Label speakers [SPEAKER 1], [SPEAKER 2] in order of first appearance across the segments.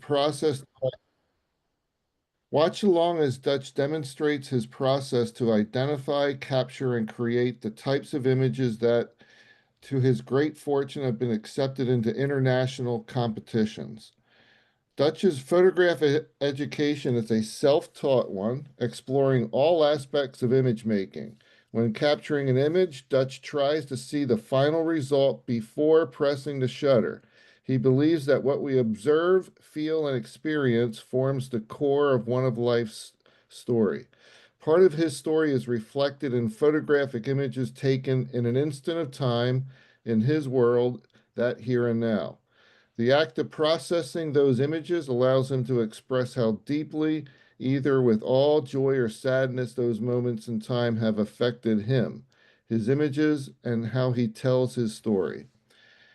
[SPEAKER 1] process. Watch along as Dutch demonstrates his process to identify, capture, and create the types of images that, to his great fortune, have been accepted into international competitions. Dutch's education is a self-taught one, exploring all aspects of image making. When capturing an image, Dutch tries to see the final result before pressing the shutter. He believes that what we observe, feel, and experience forms the core of one of life's story. Part of his story is reflected in photographic images taken in an instant of time in his world, that here and now. The act of processing those images allows him to express how deeply, either with awe, joy, or sadness, those moments in time have affected him, his images, and how he tells his story.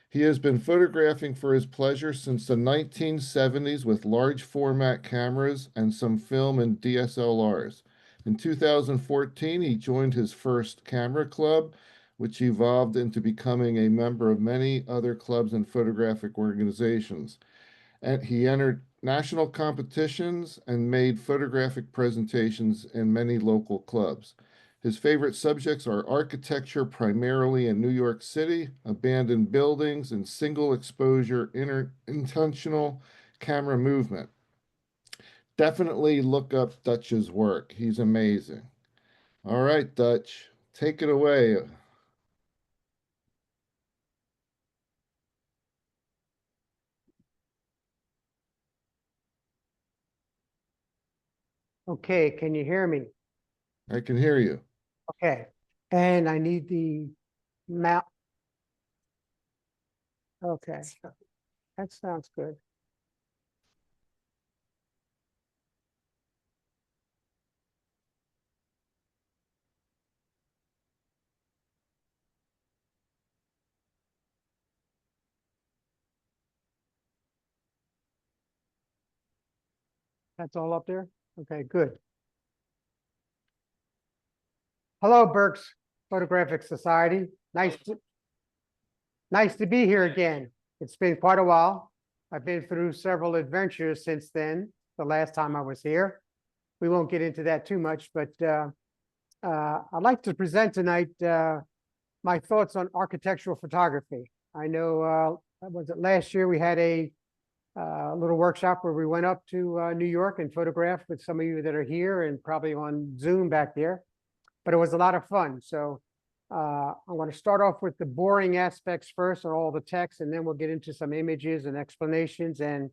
[SPEAKER 1] He has been photographing for his pleasure since the 1970s with large format cameras and some film and DSLRs. In 2014, he joined his first camera club, which evolved into becoming a member of many other clubs and photographic organizations. And he entered national competitions and made photographic presentations in many local clubs. His favorite subjects are architecture, primarily in New York City, abandoned buildings, and single exposure intentional camera movement. Definitely look up Dutch's work. He's amazing. All right, Dutch, take it away.
[SPEAKER 2] Okay, can you hear me?
[SPEAKER 1] I can hear you.
[SPEAKER 2] Okay, and I need the map. Okay, that sounds good. That's all up there? Okay, good. Hello, Berks Photographic Society. Nice to be here again. It's been quite a while. I've been through several adventures since then, the last time I was here. We won't get into that too much, but I'd like to present tonight my thoughts on architectural photography. I know, was it last year we had a little workshop where we went up to New York and photographed with some of you that are here and probably on Zoom back there, but it was a lot of fun. So I want to start off with the boring aspects first on all the text, and then we'll get into some images and explanations, and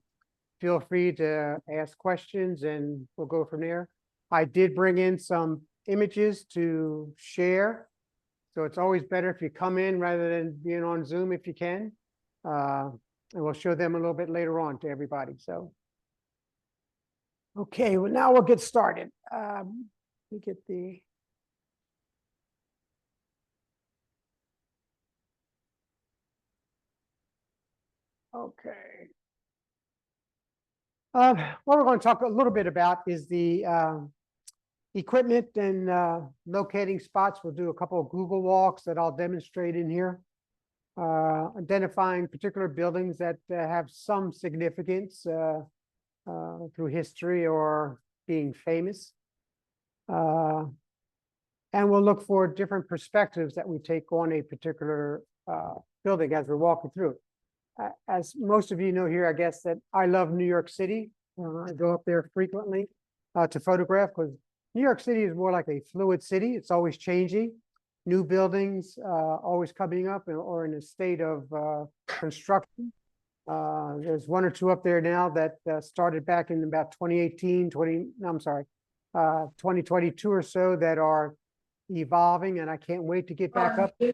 [SPEAKER 2] feel free to ask questions and we'll go from there. I did bring in some images to share. So it's always better if you come in rather than being on Zoom if you can. And we'll show them a little bit later on to everybody. So, okay, well, now we'll get started. Let me get the. Okay. What we're going to talk a little bit about is the equipment and locating spots. We'll do a couple of Google walks that I'll demonstrate in here. Identifying particular buildings that have some significance through history or being famous. And we'll look for different perspectives that we take on a particular building as we're walking through it. As most of you know here, I guess that I love New York City. I go up there frequently to photograph because New York City is more like a fluid city. It's always changing. New buildings always coming up or in a state of construction. There's one or two up there now that started back in about 2022 or so that are evolving, and I can't wait to get back up there.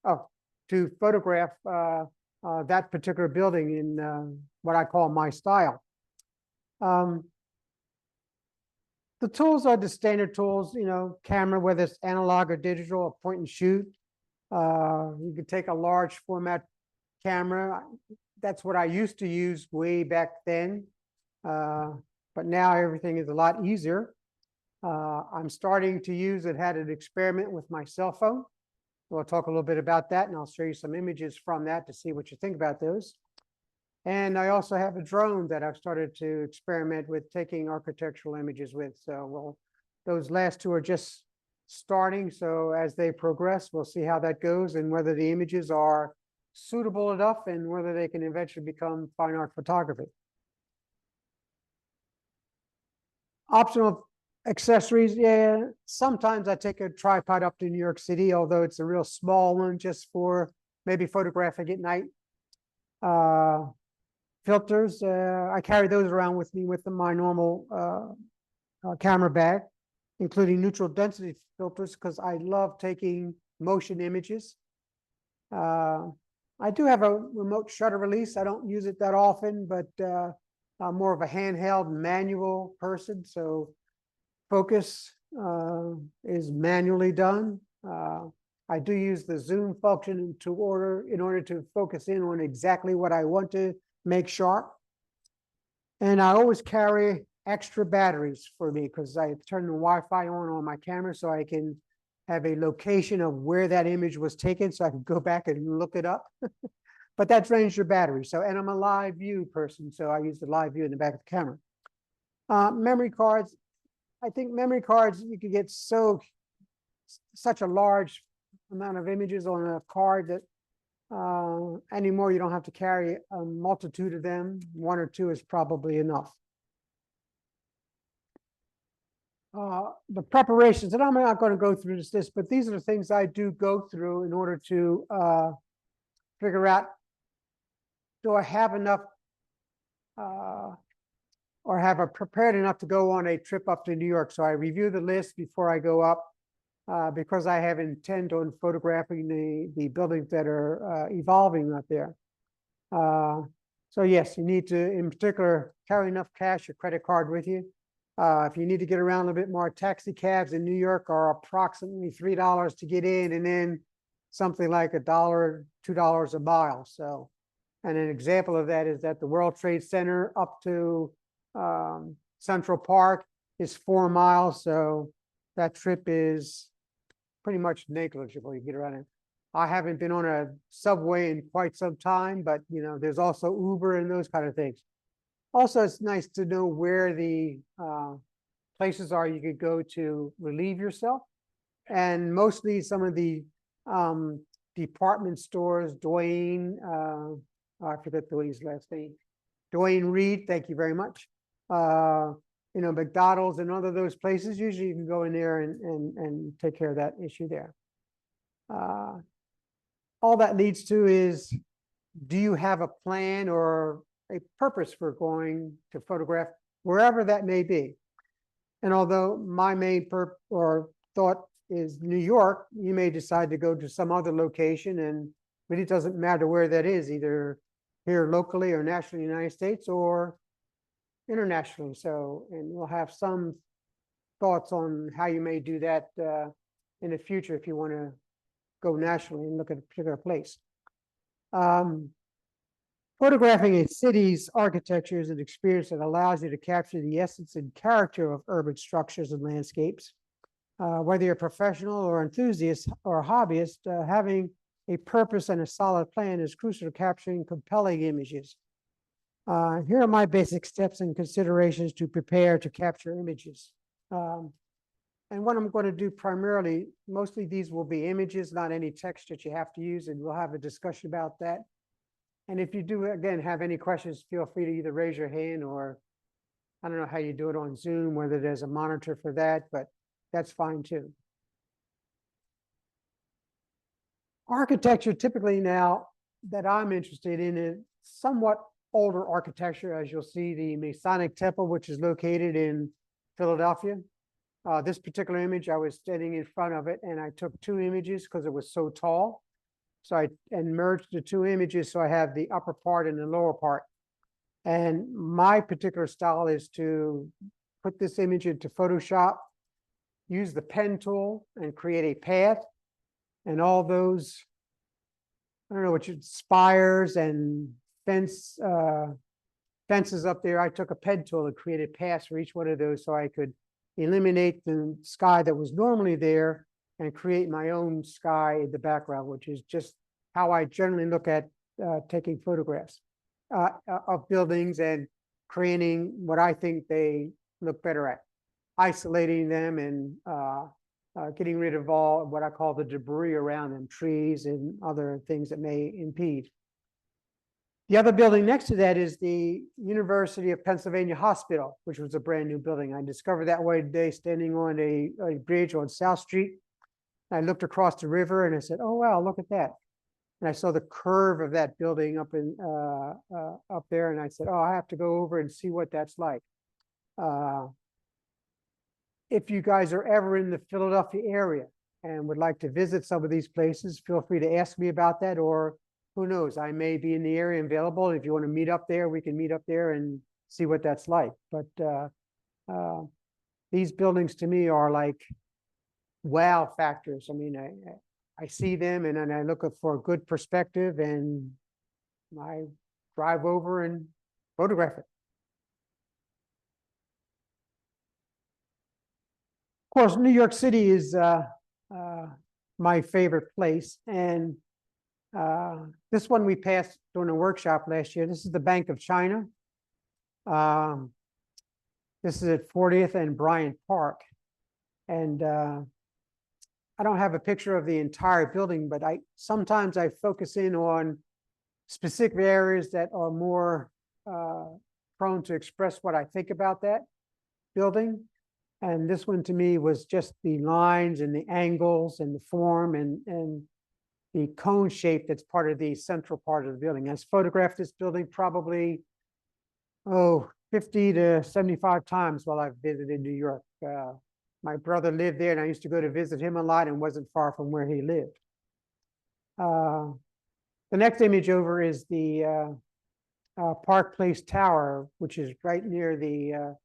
[SPEAKER 2] Oh, to photograph that particular building in what I call my style. The tools are the standard tools, you know, camera, whether it's analog or digital, a point and shoot. You can take a large format camera. That's what I used to use way back then. But now everything is a lot easier. I'm starting to use it, had an experiment with my cell phone. We'll talk a little bit about that, and I'll show you some images from that to see what you think about those. And I also have a drone that I've started to experiment with taking architectural images with. So those last two are just starting. So as they progress, we'll see how that goes and whether the images are suitable enough and whether they can eventually become fine art photography. Optional accessories, yeah. Sometimes I take a tripod up to New York City, although it's a real small one just for maybe photographing at night. Filters, I carry those around with me with my normal camera bag, including neutral density filters, because I love taking motion images. I do have a remote shutter release. I don't use it that often, but I'm more of a handheld manual person. So focus is manually done. I do use the zoom function in order to focus in on exactly what I want to make sharp. And I always carry extra batteries for me because I turn the Wi-Fi on my camera so I can have a location of where that image was taken so I can go back and look it up. But that drains your battery. So, and I'm a live view person, so I use the live view in the back of the camera. Memory cards. I think memory cards, you can get such a large amount of images on a card that anymore you don't have to carry a multitude of them. One or two is probably enough. The preparations, and I'm not going to go through this, but these are the things I do go through in order to figure out, do I have enough or have I prepared enough to go on a trip up to New York? So I review the list before I go up because I have intent on photographing the buildings that are evolving up there. So yes, you need to, in particular, carry enough cash or credit card with you. If you need to get around a little bit more, taxi cabs in New York are approximately $3 to get in, and then something like $1, $2 a mile. So, and an example of that is that the World Trade Center up to Central Park is 4 miles. So that trip is pretty much negligible. You get around it. I haven't been on a subway in quite some time, but you know, there's also Uber and those kind of things. Also, it's nice to know where the places are you could go to relieve yourself. And mostly some of the department stores, Dwayne, I forget Dwayne's last name, Dwayne Reed, thank you very much. You know, McDonald's and other those places, usually you can go in there and take care of that issue there. All that leads to is, do you have a plan or a purpose for going to photograph wherever that may be? And although my main thought is New York, you may decide to go to some other location, and really it doesn't matter where that is, either here locally or nationally in the United States or internationally. So, and we'll have some thoughts on how you may do that in the future if you want to go nationally and look at a particular place. Photographing a city's architecture is an experience that allows you to capture the essence and character of urban structures and landscapes. Whether you're a professional or enthusiast or a hobbyist, having a purpose and a solid plan is crucial to capturing compelling images. Here are my basic steps and considerations to prepare to capture images. And what I'm going to do primarily, mostly these will be images, not any text that you have to use, and we'll have a discussion about that. And if you do, again, have any questions, feel free to either raise your hand or I don't know how you do it on Zoom, whether there's a monitor for that, but that's fine too. Architecture typically now that I'm interested in is somewhat older architecture, as you'll see the Masonic Temple, which is located in Philadelphia. This particular image, I was standing in front of it and I took 2 images because it was so tall. So I merged the 2 images so I have the upper part and the lower part. And my particular style is to put this image into Photoshop, use the pen tool and create a path. And all those, I don't know what spires and fences up there, I took a pen tool and created paths for each one of those so I could eliminate the sky that was normally there and create my own sky in the background, which is just how I generally look at taking photographs of buildings and creating what I think they look better at, isolating them and getting rid of all what I call the debris around them, trees and other things that may impede. The other building next to that is the University of Pennsylvania Hospital, which was a brand new building. I discovered that one day standing on a bridge on South Street. I looked across the river and I said, "Oh, wow, look at that." And I saw the curve of that building up there, and I said, "Oh, I have to go over and see what that's like." If you guys are ever in the Philadelphia area and would like to visit some of these places, feel free to ask me about that, or who knows, I may be in the area available. If you want to meet up there, we can meet up there and see what that's like. But these buildings to me are like wow factors. I mean, I see them and then I look for a good perspective and I drive over and photograph it. Of course, New York City is my favorite place. And this one we passed during a workshop last year. This is the Bank of China. This is at 40th and Bryant Park. And I don't have a picture of the entire building, but sometimes I focus in on specific areas that are more prone to express what I think about that building. And this one to me was just the lines and the angles and the form and the cone shape that's part of the central part of the building. I've photographed this building probably, 50 to 75 times while I've visited New York. My brother lived there and I used to go to visit him a lot and wasn't far from where he lived. The next image over is the Park Place Tower, which is right near the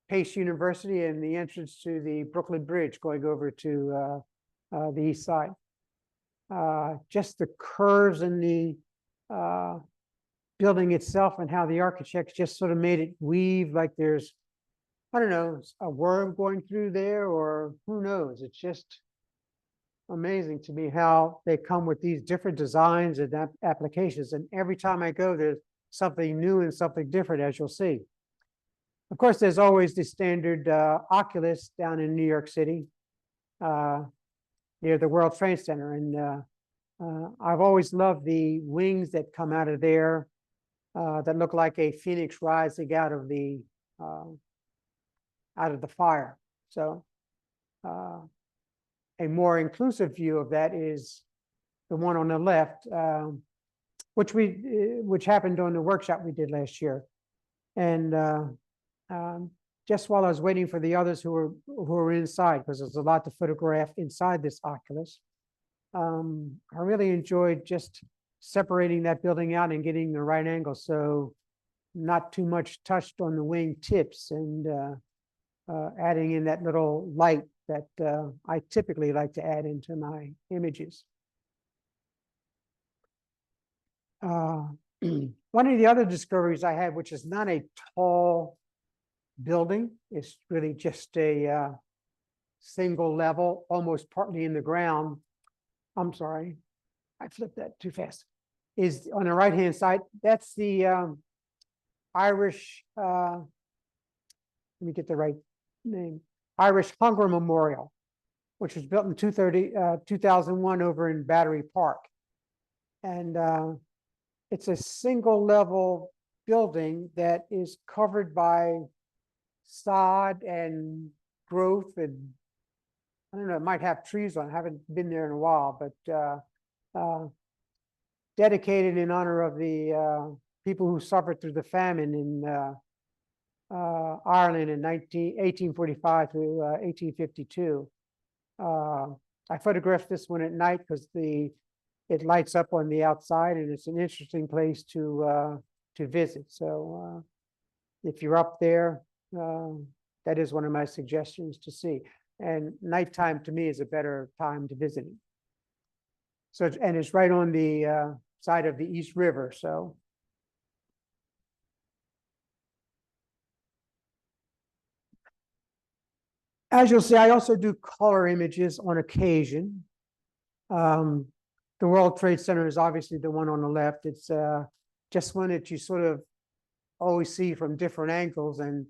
[SPEAKER 2] Pace University and the entrance to the Brooklyn Bridge going over to the east side. Just the curves in the building itself and how the architects just sort of made it weave like there's, I don't know, a worm going through there, or who knows. It's just amazing to me how they come with these different designs and applications. And every time I go, there's something new and something different, as you'll see. Of course, there's always the standard Oculus down in New York City near the World Trade Center. And I've always loved the wings that come out of there that look like a phoenix rising out of the fire. So a more inclusive view of that is the one on the left, which happened during the workshop we did last year. And just while I was waiting for the others who were inside, because there's a lot to photograph inside this Oculus, I really enjoyed just separating that building out and getting the right angle, so not too much touched on the wing tips, and adding in that little light that I typically like to add into my images. One of the other discoveries I had, which is not a tall building, it's really just a single level, almost partly in the ground. I'm sorry, I flipped that too fast. Is on the right-hand side. That's the Irish, let me get the right name, Irish Hunger Memorial, which was built in 2001 over in Battery Park. And it's a single level building that is covered by sod and growth, and I don't know, it might have trees on it. I haven't been there in a while, but dedicated in honor of the people who suffered through the famine in Ireland in 1845 through 1852. I photographed this one at night because it lights up on the outside, and it's an interesting place to visit. So if you're up there, that is one of my suggestions to see. And nighttime to me is a better time to visit it. So, and it's right on the side of the East River. So As you'll see, I also do color images on occasion. The World Trade Center is obviously the one on the left. It's just one that you sort of always see from different angles, and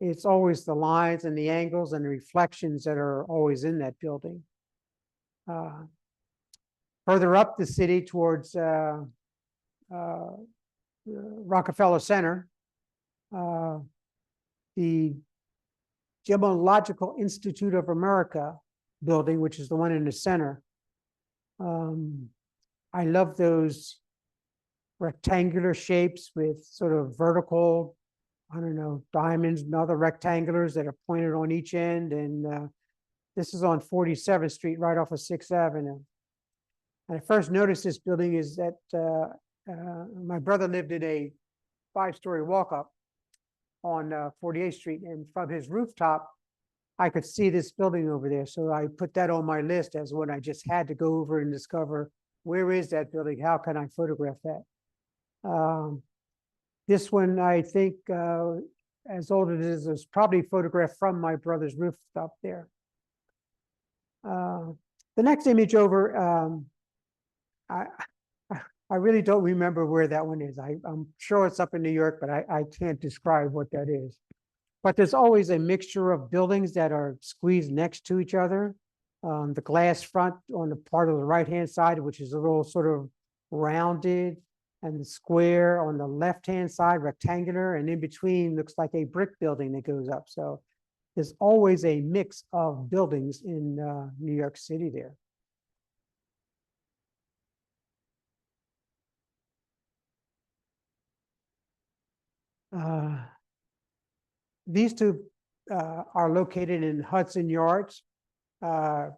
[SPEAKER 2] it's always the lines and the angles and the reflections that are always in that building. Further up the city towards Rockefeller Center, the Gemological Institute of America building, which is the one in the center. I love those rectangular shapes with sort of vertical, I don't know, diamonds and other rectangulars that are pointed on each end. And this is on 47th Street, right off of 6th Avenue. And I first noticed this building is that my brother lived in a 5-story walk-up on 48th Street, and from his rooftop, I could see this building over there. So I put that on my list as one I just had to go over and discover, where is that building? How can I photograph that? This one, I think, as old as it is, was probably photographed from my brother's rooftop there. The next image over, I really don't remember where that one is. I'm sure it's up in New York, but I can't describe what that is. But there's always a mixture of buildings that are squeezed next to each other. The glass front on the part of the right-hand side, which is a little sort of rounded, and the square on the left-hand side, rectangular, and in between looks like a brick building that goes up. So there's always a mix of buildings in New York City there. These two are located in Hudson Yards.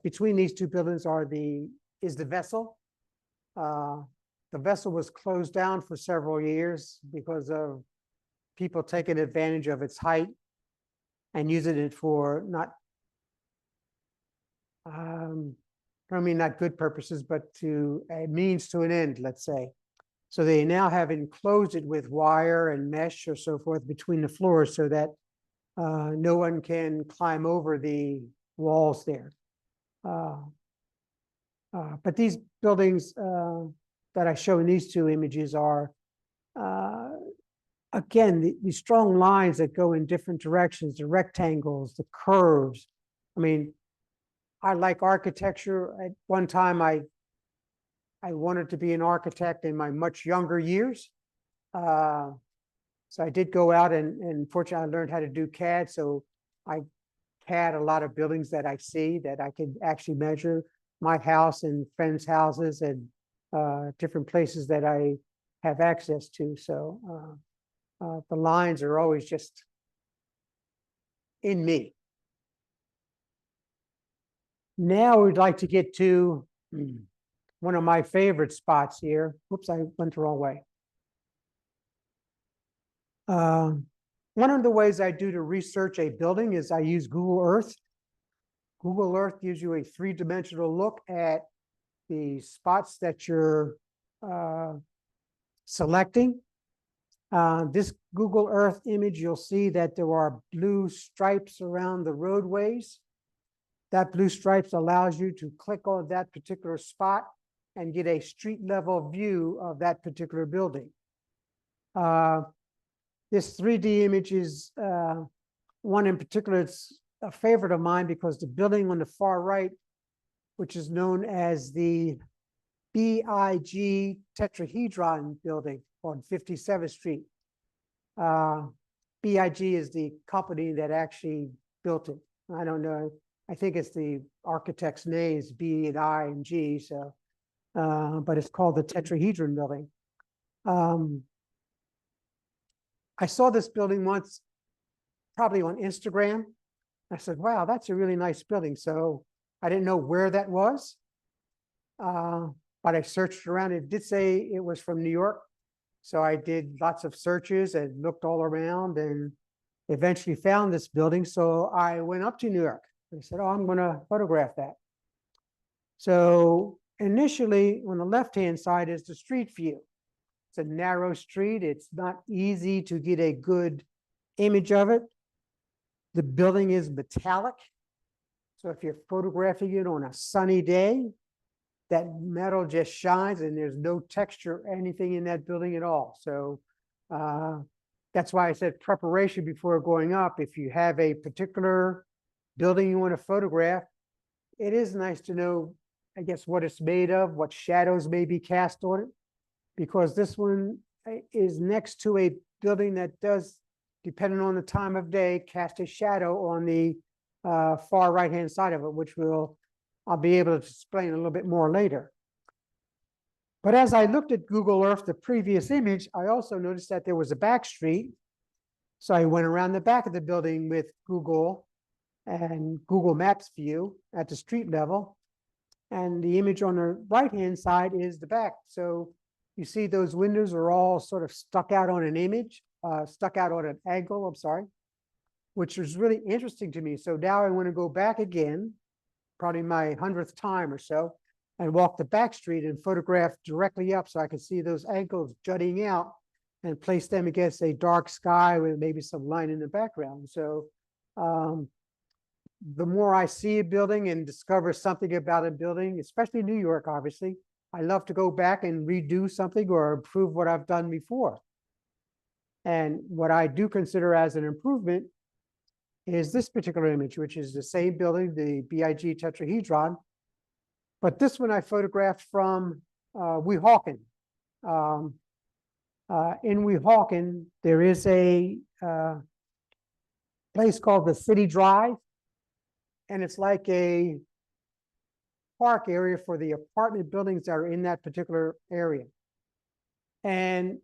[SPEAKER 2] Between these two buildings is the vessel. The vessel was closed down for several years because of people taking advantage of its height and using it for not good purposes, but to a means to an end, let's say. So they now have enclosed it with wire and mesh or so forth between the floors so that no one can climb over the walls there. But these buildings that I show in these two images are, again, the strong lines that go in different directions, the rectangles, the curves. I mean, I like architecture. At one time, I wanted to be an architect in my much younger years. So I did go out and fortunately I learned how to do CAD. So I CAD a lot of buildings that I see that I could actually measure, my house and friends' houses and different places that I have access to. So the lines are always just in me. Now we'd like to get to one of my favorite spots here. Whoops, I went the wrong way. One of the ways I do to research a building is I use Google Earth. Google Earth gives you a 3-dimensional look at the spots that you're selecting. This Google Earth image, you'll see that there are blue stripes around the roadways. That blue stripes allows you to click on that particular spot and get a street level view of that particular building. This 3D image is one in particular. It's a favorite of mine because the building on the far right, which is known as the BIG Tetrahedron building on 57th Street. BIG is the company that actually built it. I don't know. I think it's the architect's name is B and I and G. So, but it's called the Tetrahedron building. I saw this building once, probably on Instagram. I said, wow, that's a really nice building. So I didn't know where that was, but I searched around. It did say it was from New York. So I did lots of searches and looked all around and eventually found this building. So I went up to New York. I said, oh, I'm going to photograph that. So initially, on the left-hand side is the street view. It's a narrow street. It's not easy to get a good image of it. The building is metallic. So if you're photographing it on a sunny day, that metal just shines and there's no texture or anything in that building at all. So that's why I said preparation before going up. If you have a particular building you want to photograph, it is nice to know, I guess, what it's made of, what shadows may be cast on it, because this one is next to a building that does, depending on the time of day, cast a shadow on the far right-hand side of it, which I'll be able to explain a little bit more later. But as I looked at Google Earth, the previous image, I also noticed that there was a back street. So I went around the back of the building with Google and Google Maps view at the street level. And the image on the right-hand side is the back. So you see those windows are all sort of stuck out on an image, stuck out on an angle, I'm sorry, which was really interesting to me. So now I want to go back again, probably my 100th time or so, and walk the back street and photograph directly up so I can see those angles jutting out and place them against a dark sky with maybe some line in the background. So the more I see a building and discover something about a building, especially New York, obviously, I love to go back and redo something or improve what I've done before. And what I do consider as an improvement is this particular image, which is the same building, the BIG tetrahedron. But this one I photographed from Weehawken. In Weehawken, there is a place called the City Drive, and it's like a park area for the apartment buildings that are in that particular area. And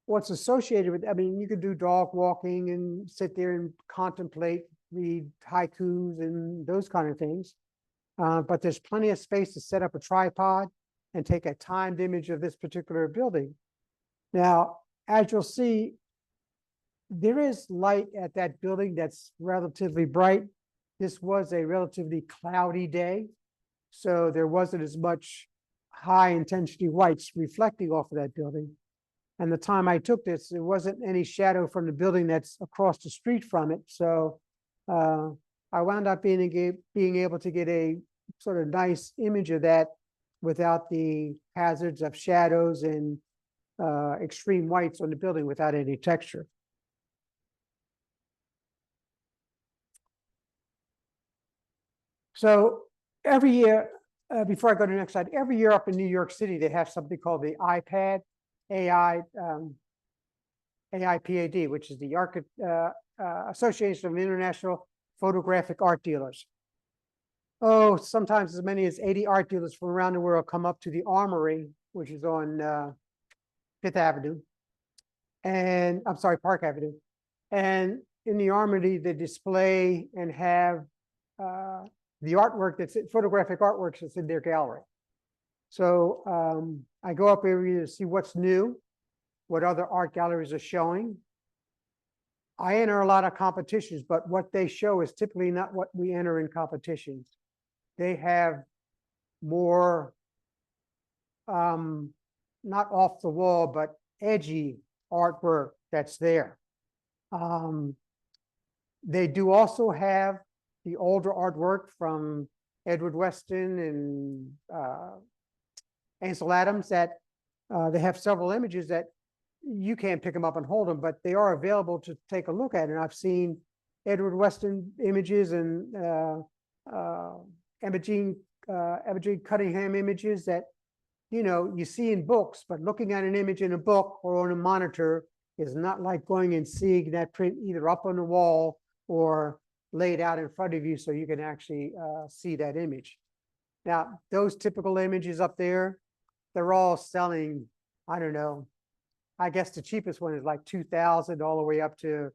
[SPEAKER 2] what's associated with, I mean, you could do dog walking and sit there and contemplate, read haikus and those kind of things. But there's plenty of space to set up a tripod and take a timed image of this particular building. Now, as you'll see, there is light at that building that's relatively bright. This was a relatively cloudy day, so there wasn't as much high intensity whites reflecting off of that building. And the time I took this, there wasn't any shadow from the building that's across the street from it. So I wound up being able to get a sort of nice image of that without the hazards of shadows and extreme whites on the building without any texture. So every year, before I go to the next slide, every year up in New York City, they have something called the iPad, AIPAD, which is the Association of International Photographic Art Dealers. Oh, sometimes as many as 80 art dealers from around the world come up to the Armory, which is on Fifth Avenue, and I'm sorry, Park Avenue. And in the Armory, they display and have the artwork photographic artworks that's in their gallery. So I go up every year to see what's new, what other art galleries are showing. I enter a lot of competitions, but what they show is typically not what we enter in competitions. They have more, not off the wall, but edgy artwork that's there. They do also have the older artwork from Edward Weston and Ansel Adams that they have several images that you can't pick them up and hold them, but they are available to take a look at. And I've seen Edward Weston images and Emma Jean Cunningham images that, you know, you see in books, but looking at an image in a book or on a monitor is not like going and seeing that print either up on the wall or laid out in front of you so you can actually see that image. Now, those typical images up there, they're all selling, I don't know, I guess the cheapest one is like $2,000 all the way up to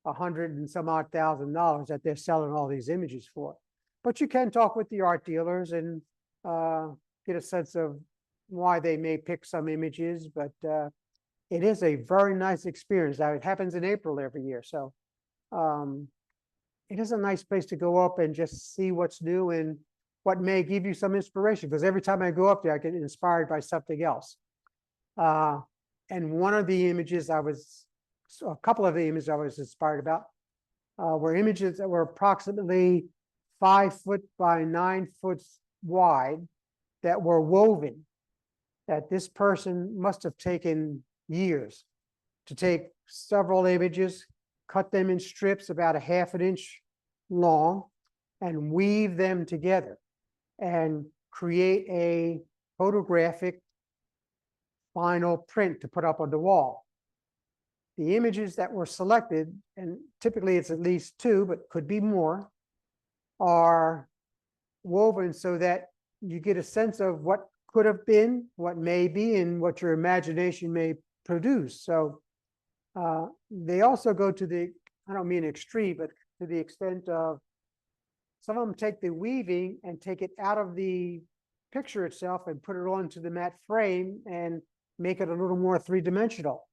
[SPEAKER 2] $100 and some odd $1,000 that they're selling all these images for. But you can talk with the art dealers and get a sense of why they may pick some images, but it is a very nice experience. Now, it happens in April every year. So it is a nice place to go up and just see what's new and what may give you some inspiration, because every time I go up there, I get inspired by something else. And one of the images a couple of the images I was inspired about were images that were approximately 5 foot by 9 foot wide that were woven, that this person must have taken years to take several images, cut them in strips about a half an inch long, and weave them together and create a photographic final print to put up on the wall. The images that were selected, and typically it's at least 2, but could be more, are woven so that you get a sense of what could have been, what may be, and what your imagination may produce. So they also go to the, I don't mean extreme, but to the extent of some of them take the weaving and take it out of the picture itself and put it onto the matte frame and make it a little more three-dimensional.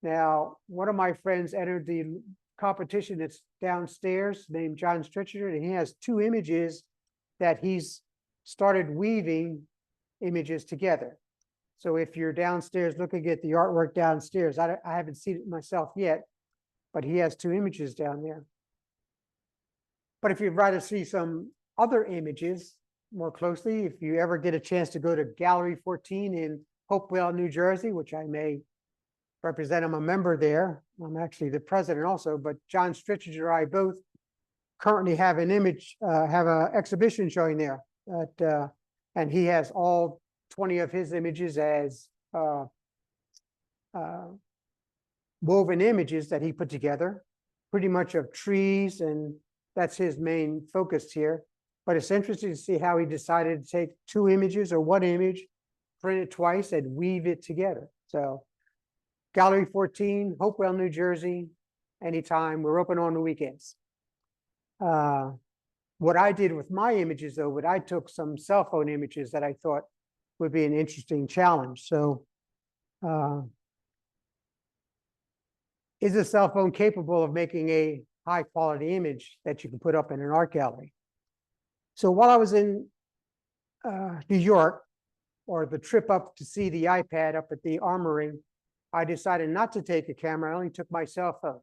[SPEAKER 2] Now, one of my friends entered the competition that's downstairs named John Stritcher, and he has 2 images that he's started weaving images together. So if you're downstairs looking at the artwork downstairs, I haven't seen it myself yet, but he has 2 images down there. But if you'd rather see some other images more closely, if you ever get a chance to go to Gallery 14 in Hopewell, New Jersey, which I may represent, I'm a member there. I'm actually the president also, but John Stritcher and I both currently have an exhibition showing there. And he has all 20 of his images as woven images that he put together, pretty much of trees, and that's his main focus here. But it's interesting to see how he decided to take 2 images or 1 image, print it twice, and weave it together. So Gallery 14, Hopewell, New Jersey, anytime. We're open on the weekends. What I did with my images, though, I took some cell phone images that I thought would be an interesting challenge. So is a cell phone capable of making a high quality image that you can put up in an art gallery? So while I was in New York, or the trip up to see the iPad up at the Armory, I decided not to take a camera. I only took my cell phone.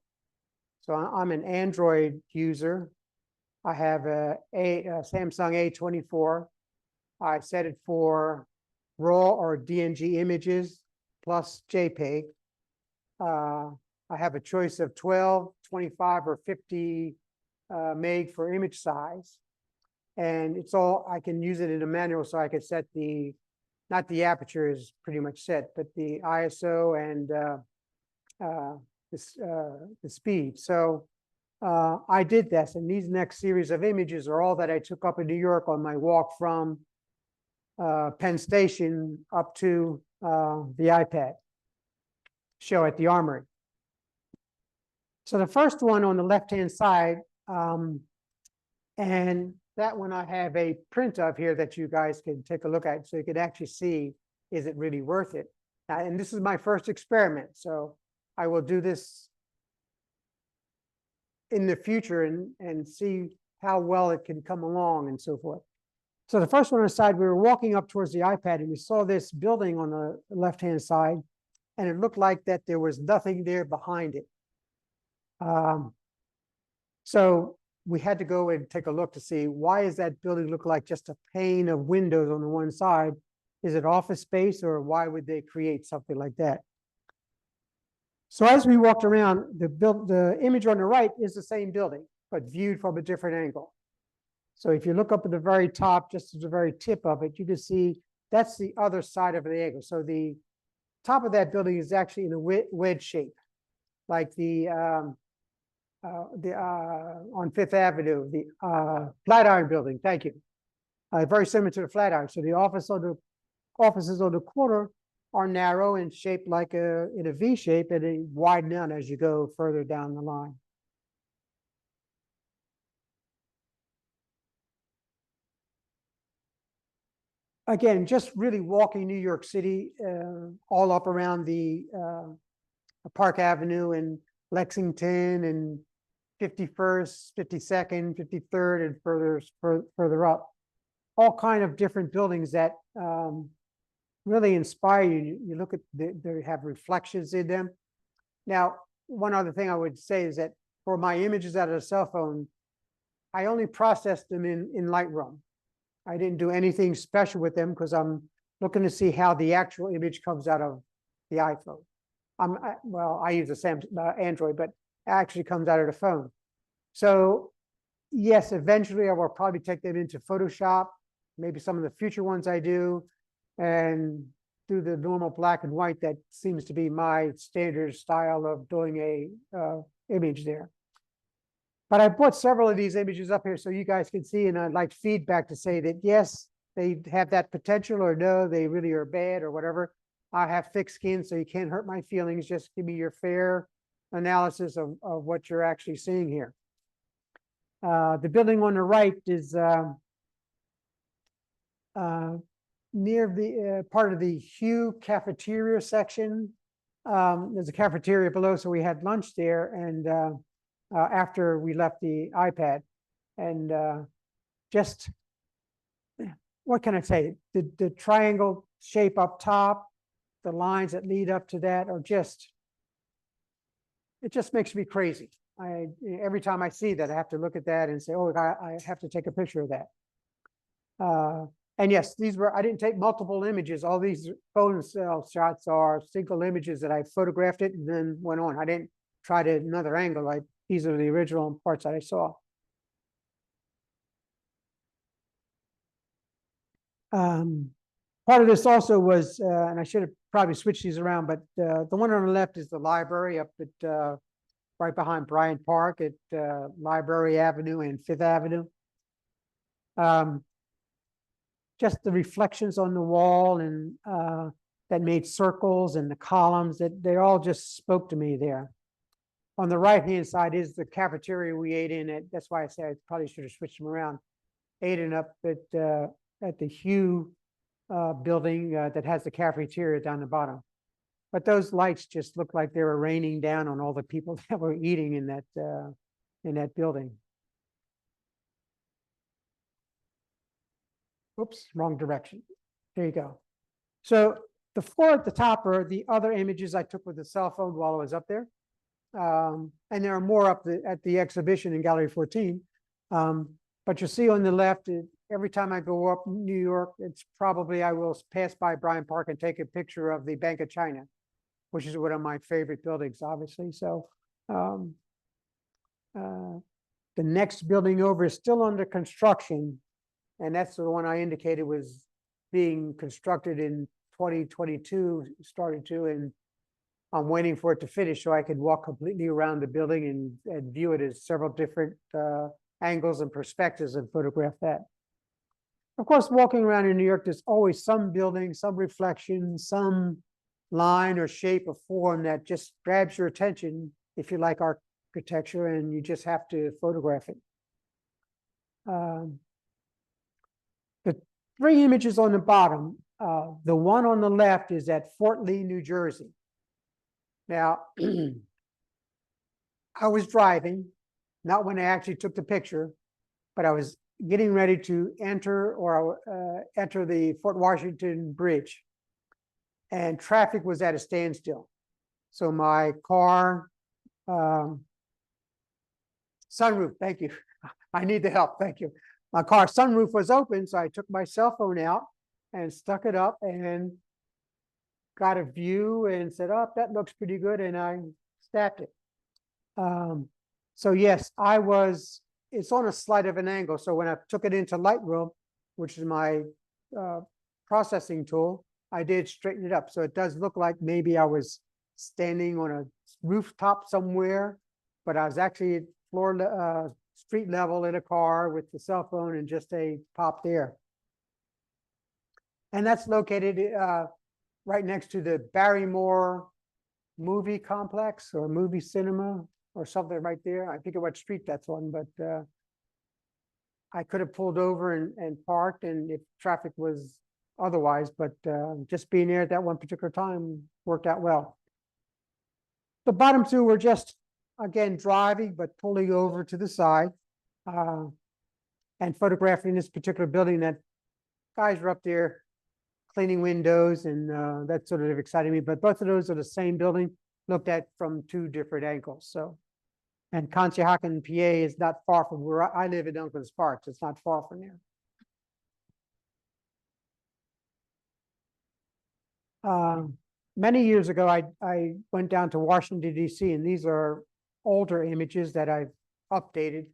[SPEAKER 2] So I'm an Android user. I have a Samsung A24. I set it for RAW or DNG images plus JPEG. I have a choice of 12, 25, or 50 meg for image size. And it's all, I can use it in a manual, so I could set the, not the aperture is pretty much set, but the ISO and the speed. So I did this, and these next series of images are all that I took up in New York on my walk from Penn Station up to the iPad show at the Armory. So the first one on the left-hand side, and that one I have a print of here that you guys can take a look at, so you can actually see, is it really worth it? And this is my first experiment, so I will do this in the future and see how well it can come along and so forth. So the first one on the side, we were walking up towards the iPad and we saw this building on the left-hand side, and it looked like that there was nothing there behind it. So we had to go and take a look to see, why does that building look like just a pane of windows on the one side? Is it office space, or why would they create something like that? So as we walked around, the image on the right is the same building, but viewed from a different angle. So if you look up at the very top, just at the very tip of it, you can see that's the other side of the angle. So the top of that building is actually in a wedge shape, like the on Fifth Avenue, the Flatiron building. Thank you. Very similar to the Flatiron. So the offices on the corner are narrow and shaped like in a V shape, and they widen out as you go further down the line. Again, just really walking New York City, all up around the Park Avenue and Lexington and 51st, 52nd, 53rd, and further up. All kind of different buildings that really inspire you. You look at, they have reflections in them. Now, one other thing I would say is that for my images out of a cell phone, I only processed them in Lightroom. I didn't do anything special with them because I'm looking to see how the actual image comes out of the iPhone. Well, I use a Samsung Android, but it actually comes out of the phone. So yes, eventually I will probably take them into Photoshop, maybe some of the future ones I do, and do the normal black and white. That seems to be my standard style of doing a image there. But I put several of these images up here so you guys can see, and I'd like feedback to say that yes, they have that potential, or no, they really are bad, or whatever. I have thick skin, so you can't hurt my feelings. Just give me your fair analysis of what you're actually seeing here. The building on the right is near the part of the Hue cafeteria section. There's a cafeteria below, so we had lunch there, and after we left the iPad, and just what can I say? The triangle shape up top, the lines that lead up to that are just, it just makes me crazy. Every time I see that, I have to look at that and say, oh, I have to take a picture of that. And yes, I didn't take multiple images. All these phone cell shots are single images that I photographed it and then went on. I didn't try to another angle. These are the original parts that I saw. Part of this also was, and I should have probably switched these around, but the one on the left is the library up at right behind Bryant Park at Library Avenue and Fifth Avenue. Just the reflections on the wall and that made circles, and the columns, that they all just spoke to me there. On the right-hand side is the cafeteria we ate in at. That's why I say I probably should have switched them around. Ate it up at the Hue building that has the cafeteria down the bottom. But those lights just looked like they were raining down on all the people that were eating in that building. Oops, wrong direction. There you go. So the four at the top are the other images I took with the cell phone while I was up there. And there are more up at the exhibition in Gallery 14. But you'll see on the left, every time I go up New York, it's probably I will pass by Bryant Park and take a picture of the Bank of China, which is one of my favorite buildings, obviously. So the next building over is still under construction, and that's the one I indicated was being constructed in 2022, started to, and I'm waiting for it to finish so I could walk completely around the building and view it as several different angles and perspectives and photograph that. Of course, walking around in New York, there's always some building, some reflection, some line or shape or form that just grabs your attention if you like architecture, and you just have to photograph it. The three images on the bottom, the one on the left is at Fort Lee, New Jersey. Now, I was driving, not when I actually took the picture, but I was getting ready to enter enter the Fort Washington Bridge, and traffic was at a standstill. So my car, sunroof, thank you. I need the help, thank you. My car sunroof was open, so I took my cell phone out and stuck it up and got a view and said, oh, that looks pretty good, and I snapped it. So yes, it's on a slight of an angle. So when I took it into Lightroom, which is my processing tool, I did straighten it up. So it does look like maybe I was standing on a rooftop somewhere, but I was actually at street level in a car with the cell phone and just a pop there. And that's located right next to the Barrymore movie complex or movie cinema or something right there. I forget what street that's on, but I could have pulled over and parked, and if traffic was otherwise, but just being there at that one particular time worked out well. The bottom two were just, again, driving, but pulling over to the side and photographing this particular building. That guys were up there cleaning windows, and that sort of excited me. But both of those are the same building, looked at from two different angles. So And Conshohocken, PA is not far from where I live in Duncan Sparks. It's not far from there. Many years ago, I went down to Washington, D.C., and these are older images that I've updated.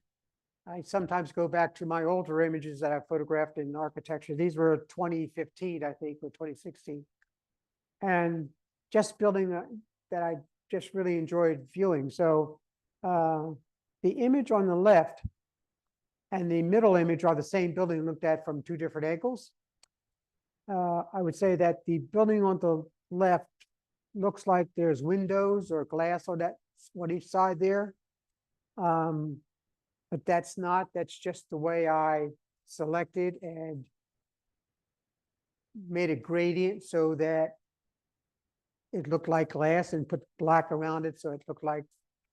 [SPEAKER 2] I sometimes go back to my older images that I photographed in architecture. These were 2015, I think, or 2016. And just building that I just really enjoyed viewing. So the image on the left and the middle image are the same building looked at from two different angles. I would say that the building on the left looks like there's windows or glass on each side there. But that's not, that's just the way I selected and made a gradient so that it looked like glass and put black around it. So it looked like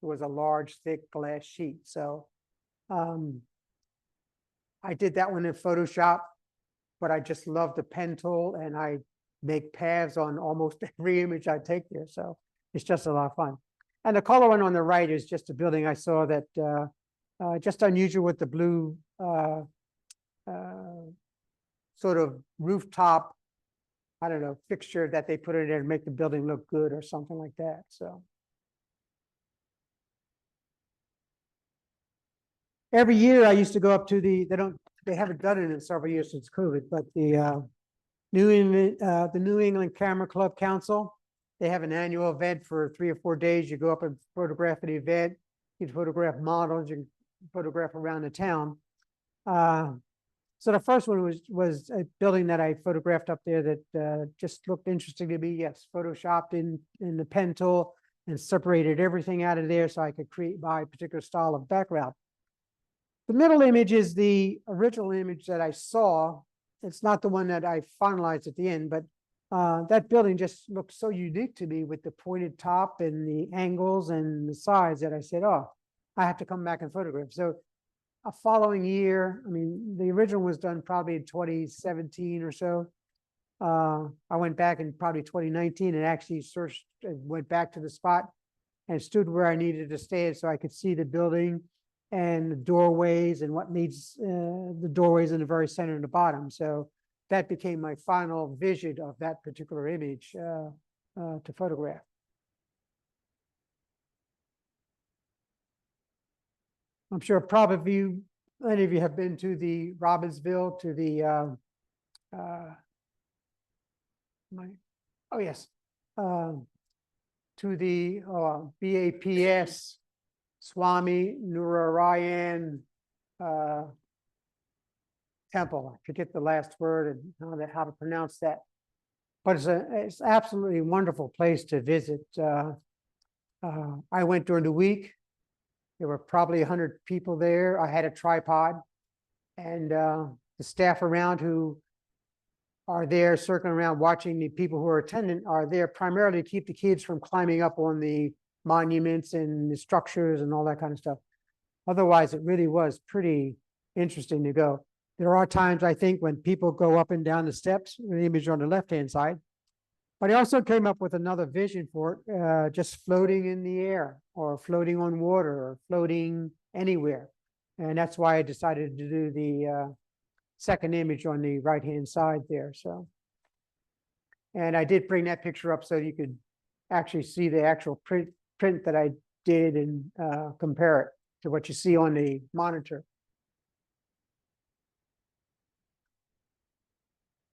[SPEAKER 2] it was a large, thick glass sheet. So I did that one in Photoshop, but I just love the pen tool and I make paths on almost every image I take there. So it's just a lot of fun. And the color one on the right is just a building I saw that just unusual with the blue sort of rooftop, I don't know, fixture that they put in there to make the building look good or something like that. So every year I used to go up to they haven't done it in several years since COVID, but the New England Camera Club Council, they have an annual event for 3 or 4 days. You go up and photograph an event, you photograph models, you photograph around the town. So the first one was a building that I photographed up there that just looked interesting to me. Yes, photoshopped in the pen tool and separated everything out of there so I could create my particular style of background. The middle image is the original image that I saw. It's not the one that I finalized at the end, but that building just looked so unique to me with the pointed top and the angles and the sides that I said, oh, I have to come back and photograph. So a following year, I mean, the original was done probably in 2017 or so. I went back in probably 2019 and actually searched and went back to the spot and stood where I needed to stay so I could see the building and the doorways and what needs the doorways in the very center and the bottom. So that became my final vision of that particular image to photograph. I'm sure probably many of you have been to the Robbinsville, to the to the BAPS Swami Narayan temple. I forget the last word and how to pronounce that, but it's absolutely wonderful place to visit. I went during the week. There were probably 100 people there. I had a tripod, and the staff around who are there circling around watching the people who are attending are there primarily to keep the kids from climbing up on the monuments and the structures and all that kind of stuff. Otherwise, it really was pretty interesting to go. There are times, I think, when people go up and down the steps, the image on the left-hand side. But I also came up with another vision for it, just floating in the air or floating on water or floating anywhere. And that's why I decided to do the second image on the right-hand side there. So, and I did bring that picture up so you could actually see the actual print that I did and compare it to what you see on the monitor.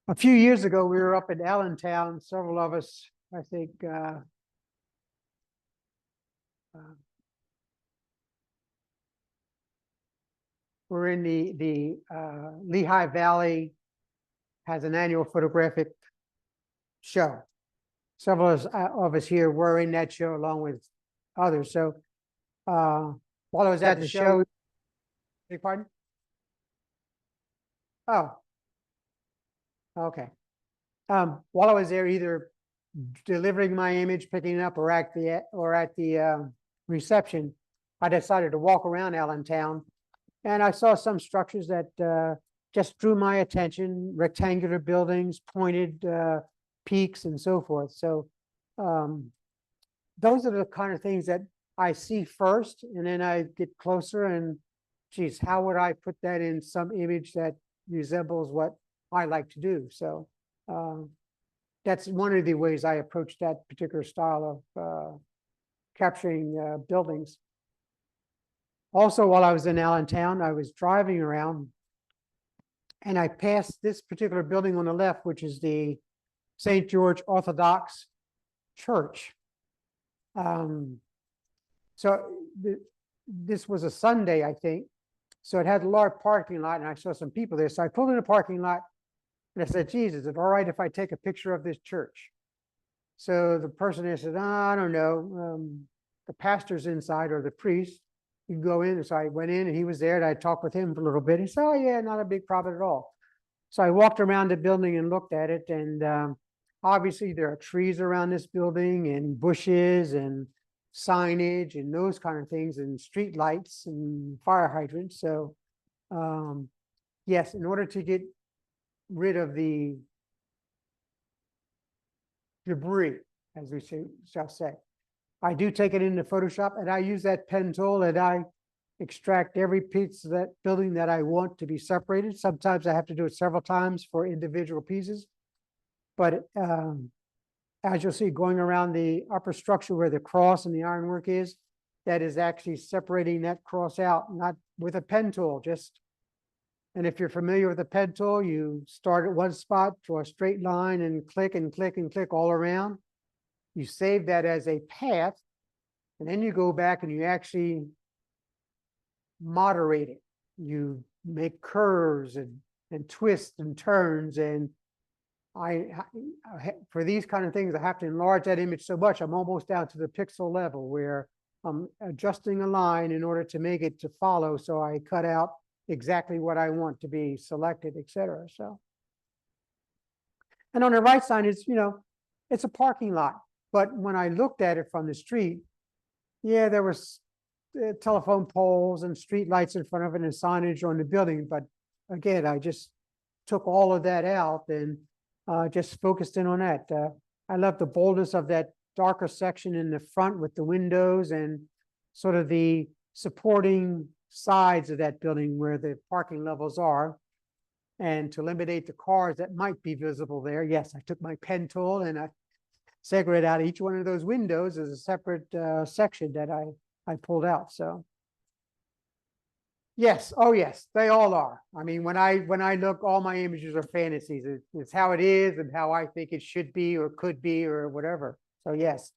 [SPEAKER 2] A few years ago, we were up in Allentown, several of us, I think, we're in the Lehigh Valley has an annual photographic show. Several of us here were in that show along with others. So while I was at the show, beg pardon? Oh, okay. While I was there, either delivering my image, picking it up, or at the reception, I decided to walk around Allentown, and I saw some structures that just drew my attention: rectangular buildings, pointed peaks, and so forth. So those are the kind of things that I see first, and then I get closer and, geez, how would I put that in some image that resembles what I like to do? So that's one of the ways I approach that particular style of capturing buildings. Also, while I was in Allentown, I was driving around and I passed this particular building on the left, which is the St. George Orthodox Church. This was a Sunday, I think. So it had a large parking lot and I saw some people there. So I pulled in the parking lot and I said, "Jesus, is it all right if I take a picture of this church?" So the person there said, "I don't know. The pastor's inside or the priest. You can go in." And so I went in and he was there and I talked with him for a little bit. He said, "Oh yeah, not a big problem at all." So I walked around the building and looked at it, and obviously there are trees around this building and bushes and signage and those kind of things and street lights and fire hydrants. So yes, in order to get rid of the debris, as we shall say, I do take it into Photoshop and I use that pen tool and I extract every piece of that building that I want to be separated. Sometimes I have to do it several times for individual pieces. But as you'll see, going around the upper structure where the cross and the ironwork is, that is actually separating that cross out, not with a pen tool, just. And if you're familiar with the pen tool, you start at one spot, draw a straight line and click and click and click all around. You save that as a path, and then you go back and you actually moderate it. You make curves and twists and turns. And for these kind of things, I have to enlarge that image so much, I'm almost down to the pixel level where I'm adjusting a line in order to make it to follow. So I cut out exactly what I want to be selected, etc. So, and on the right side is, it's a parking lot. But when I looked at it from the street, yeah, there was telephone poles and street lights in front of it and signage on the building. But again, I just took all of that out and just focused in on that. I love the boldness of that darker section in the front with the windows and sort of the supporting sides of that building where the parking levels are. And to eliminate the cars that might be visible there, yes, I took my pen tool and I segregated out each one of those windows as a separate section that I pulled out. So yes, oh yes, they all are. I mean, when I look, all my images are fantasies. It's how it is and how I think it should be or could be or whatever. So yes.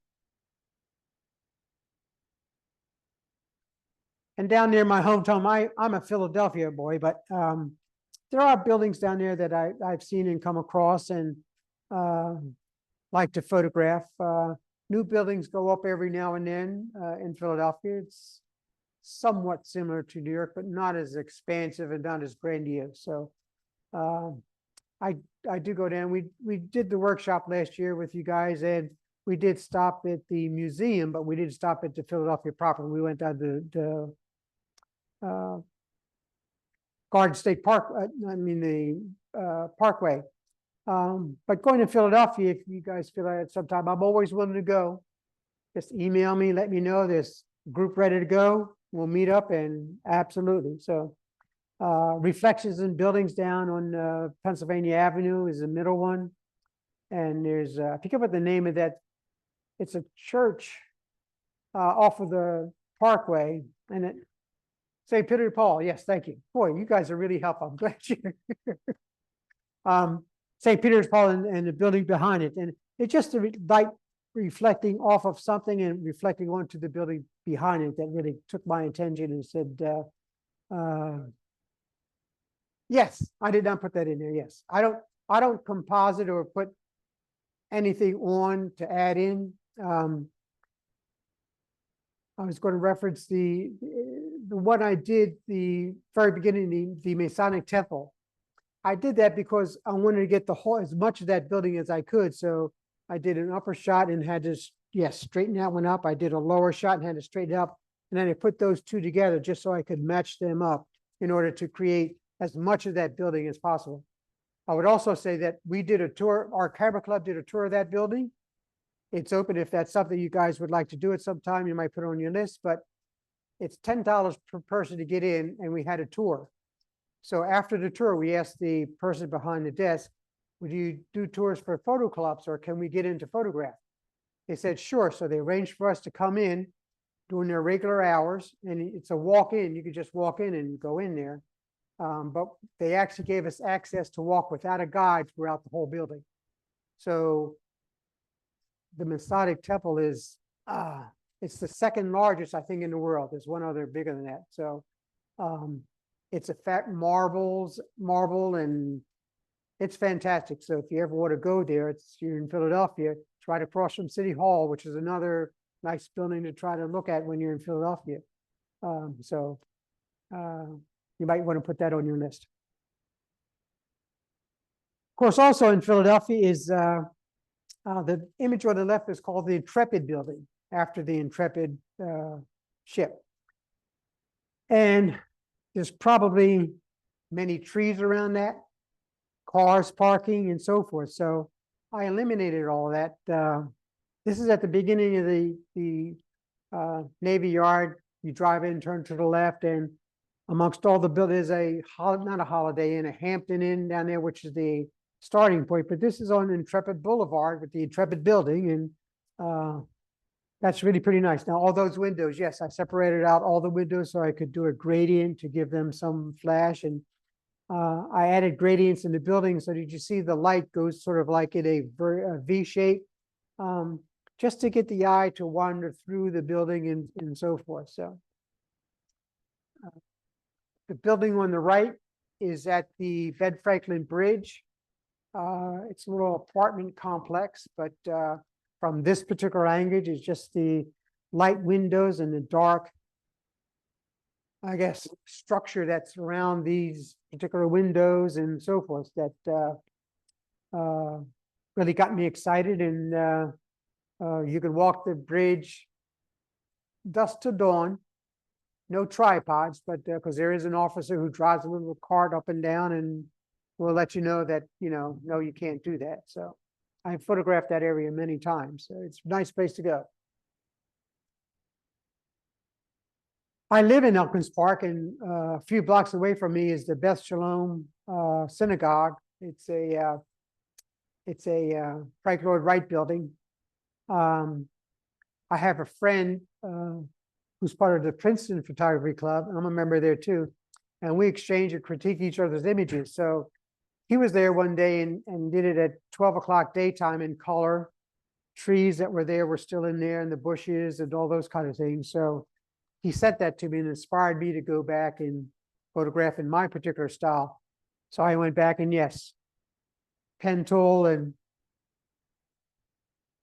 [SPEAKER 2] And down near my hometown, I'm a Philadelphia boy, but there are buildings down there that I've seen and come across and like to photograph. New buildings go up every now and then in Philadelphia. It's somewhat similar to New York, but not as expansive and not as grandiose. So I do go down. We did the workshop last year with you guys, and we did stop at the museum, but we didn't stop at the Philadelphia proper. We went down the Garden State Park. The Parkway. But going to Philadelphia, if you guys feel like it sometime, I'm always willing to go. Just email me, let me know there's a group ready to go. We'll meet up, and absolutely. So Reflections in Buildings down on Pennsylvania Avenue is the middle one. And there's, I forget what the name of that, it's a church off of the Parkway, and it, St. Peter Paul. Yes, thank you. Boy, you guys are really helpful. I'm glad you're here. St. Peter's Paul and the building behind it. And it's just a light reflecting off of something and reflecting onto the building behind it that really took my attention and said, yes, I did not put that in there. Yes, I don't composite or put anything on to add in. I was going to reference the one I did the very beginning, the Masonic Temple. I did that because I wanted to get the whole, as much of that building as I could. So I did an upper shot and had to, yes, straighten that one up. I did a lower shot and had to straighten it up. And then I put those two together just so I could match them up in order to create as much of that building as possible. I would also say that we did a tour, our camera club did a tour of that building. It's open if that's something you guys would like to do at some time. You might put it on your list, but it's $10 per person to get in, and we had a tour. So after the tour, we asked the person behind the desk, would you do tours for photo clubs, or can we get into photograph? They said, sure. So they arranged for us to come in during their regular hours, and it's a walk-in. You could just walk in and go in there. But they actually gave us access to walk without a guide throughout the whole building. So the Masonic Temple is, it's the second largest, I think, in the world. There's one other bigger than that. So it's a fat marble, and it's fantastic. So if you ever want to go there, you're in Philadelphia, it's right across from City Hall, which is another nice building to try to look at when you're in Philadelphia. You might want to put that on your list. Of course, also in Philadelphia is the image on the left is called the Intrepid Building, after the Intrepid ship. And there's probably many trees around that, cars parking and so forth. So I eliminated all that. This is at the beginning of the Navy Yard. You drive in, turn to the left, and amongst all the buildings, not a Holiday Inn, a Hampton Inn down there, which is the starting point. But this is on Intrepid Boulevard with the Intrepid Building, and that's really pretty nice. Now, all those windows, yes, I separated out all the windows so I could do a gradient to give them some flash, and I added gradients in the building so that you see the light goes sort of like in a V shape, just to get the eye to wander through the building and so forth. So the building on the right is at the Ben Franklin Bridge. It's a little apartment complex, but from this particular angle, it's just the light windows and the dark, I guess, structure that's around these particular windows and so forth that really got me excited. And you can walk the bridge dusk to dawn, no tripods, but because there is an officer who drives a little cart up and down and will let you know that, no, you can't do that. So I photographed that area many times. So it's a nice place to go. I live in Elkins Park, and a few blocks away from me is the Beth Shalom Synagogue. It's a Frank Lloyd Wright building. I have a friend who's part of the Princeton Photography Club, and I'm a member there too. And we exchange and critique each other's images. So he was there one day and did it at 12 o'clock daytime in color. Trees that were there were still in there, and the bushes and all those kind of things. So he sent that to me and inspired me to go back and photograph in my particular style. So I went back, and yes, pen tool and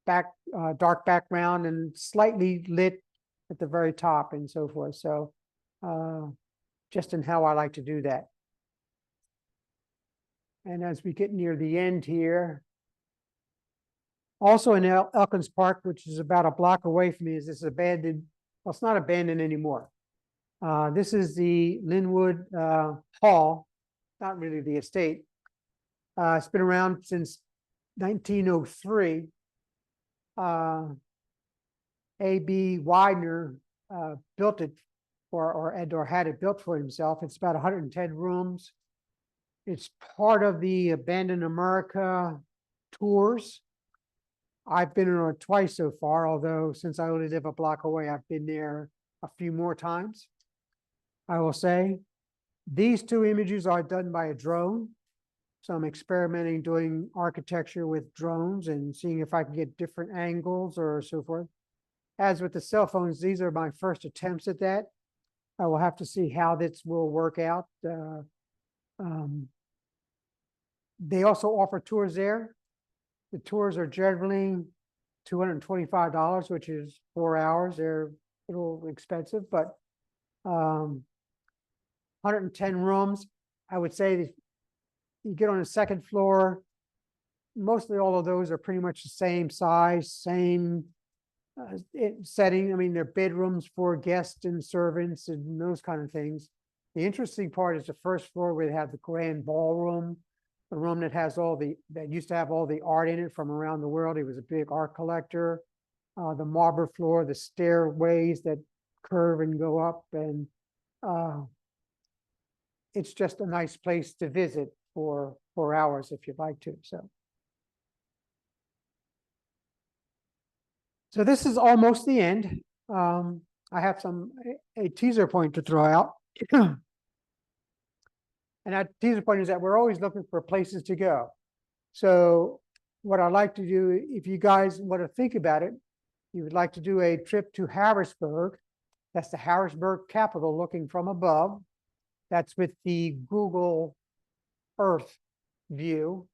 [SPEAKER 2] dark background and slightly lit at the very top and so forth. So just in how I like to do that. And as we get near the end here, also in Elkins Park, which is about a block away from me, is this abandoned, well, it's not abandoned anymore. This is the Linwood Hall, not really the estate. It's been around since 1903. A.B. Widener built it or had it built for himself. It's about 110 rooms. It's part of the Abandoned America tours. I've been on it twice so far, although since I only live a block away, I've been there a few more times. I will say these two images are done by a drone. So I'm experimenting doing architecture with drones and seeing if I can get different angles or so forth. As with the cell phones, these are my first attempts at that. I will have to see how this will work out. They also offer tours there. The tours are generally $225, which is 4 hours. They're a little expensive, but 110 rooms. I would say that you get on the second floor, mostly all of those are pretty much the same size, same setting. I mean, they're bedrooms for guests and servants and those kind of things. The interesting part is the first floor where they have the grand ballroom the room that has that used to have all the art in it from around the world. He was a big art collector. The marble floor, the stairways that curve and go up, and it's just a nice place to visit for 4 hours if you'd like to. So this is almost the end. I have a teaser point to throw out. And that teaser point is that we're always looking for places to go. So what I'd like to do, if you guys want to think about it, you would like to do a trip to Harrisburg. That's the Harrisburg capital looking from above. That's with the Google Earth view.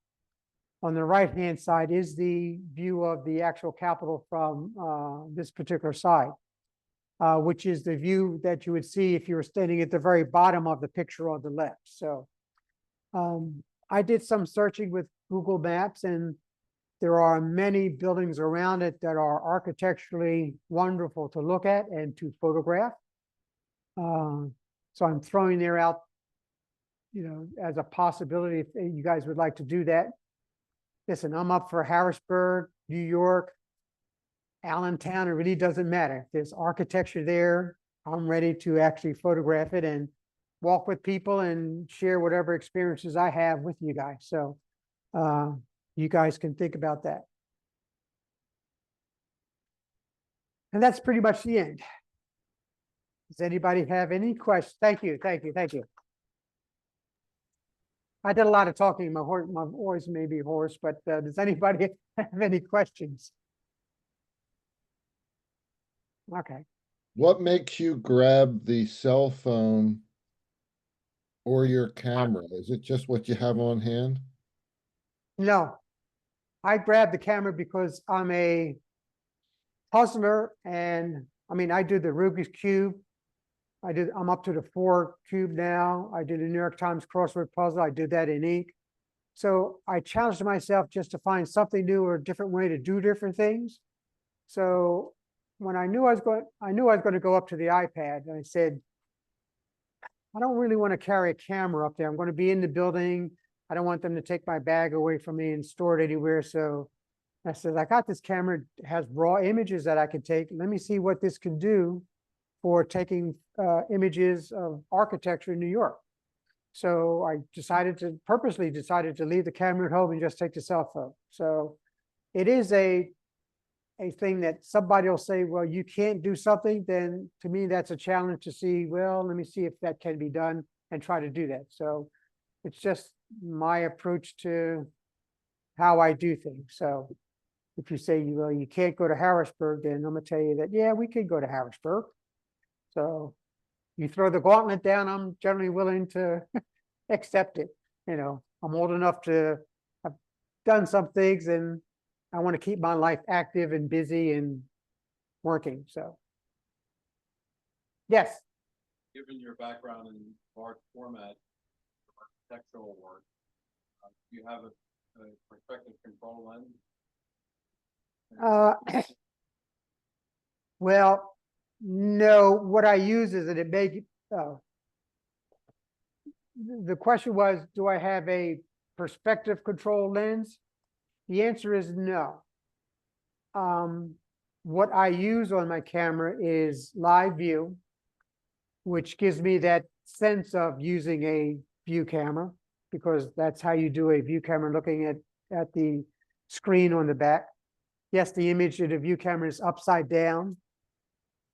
[SPEAKER 2] On the right-hand side is the view of the actual capital from this particular side, which is the view that you would see if you were standing at the very bottom of the picture on the left. So I did some searching with Google Maps, and there are many buildings around it that are architecturally wonderful to look at and to photograph. So I'm throwing there out, as a possibility if you guys would like to do that. Listen, I'm up for Harrisburg, New York, Allentown. It really doesn't matter. If there's architecture there, I'm ready to actually photograph it and walk with people and share whatever experiences I have with you guys. So you guys can think about that. And that's pretty much the end. Does anybody have any questions? Thank you. I did a lot of talking. My voice may be hoarse, but does anybody have any questions? Okay.
[SPEAKER 1] What makes you grab the cell phone or your camera? Is it just what you have on hand?
[SPEAKER 2] No, I grabbed the camera because I'm a puzzler, and I do the Rubik's Cube. I'm up to the 4 cube now. I did a New York Times crossword puzzle. I did that in ink. So I challenged myself just to find something new or a different way to do different things. So when I knew I was going to go up to the iPad, and I said, I don't really want to carry a camera up there. I'm going to be in the building. I don't want them to take my bag away from me and store it anywhere. So I said, I got this camera, it has raw images that I can take. Let me see what this can do for taking images of architecture in New York. So I purposely decided to leave the camera at home and just take the cell phone. So it is a thing that somebody will say, well, you can't do something. Then to me, that's a challenge to see, well, let me see if that can be done and try to do that. So it's just my approach to how I do things. So if you say, well, you can't go to Harrisburg, then I'm gonna tell you that, yeah, we could go to Harrisburg. So you throw the gauntlet down, I'm generally willing to accept it. I'm old enough to have done some things, and I want to keep my life active and busy and working. So, yes.
[SPEAKER 3] Given your background in large format architectural work, do you have a perspective control lens?
[SPEAKER 2] Well, no, what I use is that it may, the question was, do I have a perspective control lens? The answer is no. What I use on my camera is live view, which gives me that sense of using a view camera, because that's how you do a view camera, looking at the screen on the back. Yes, the image of the view camera is upside down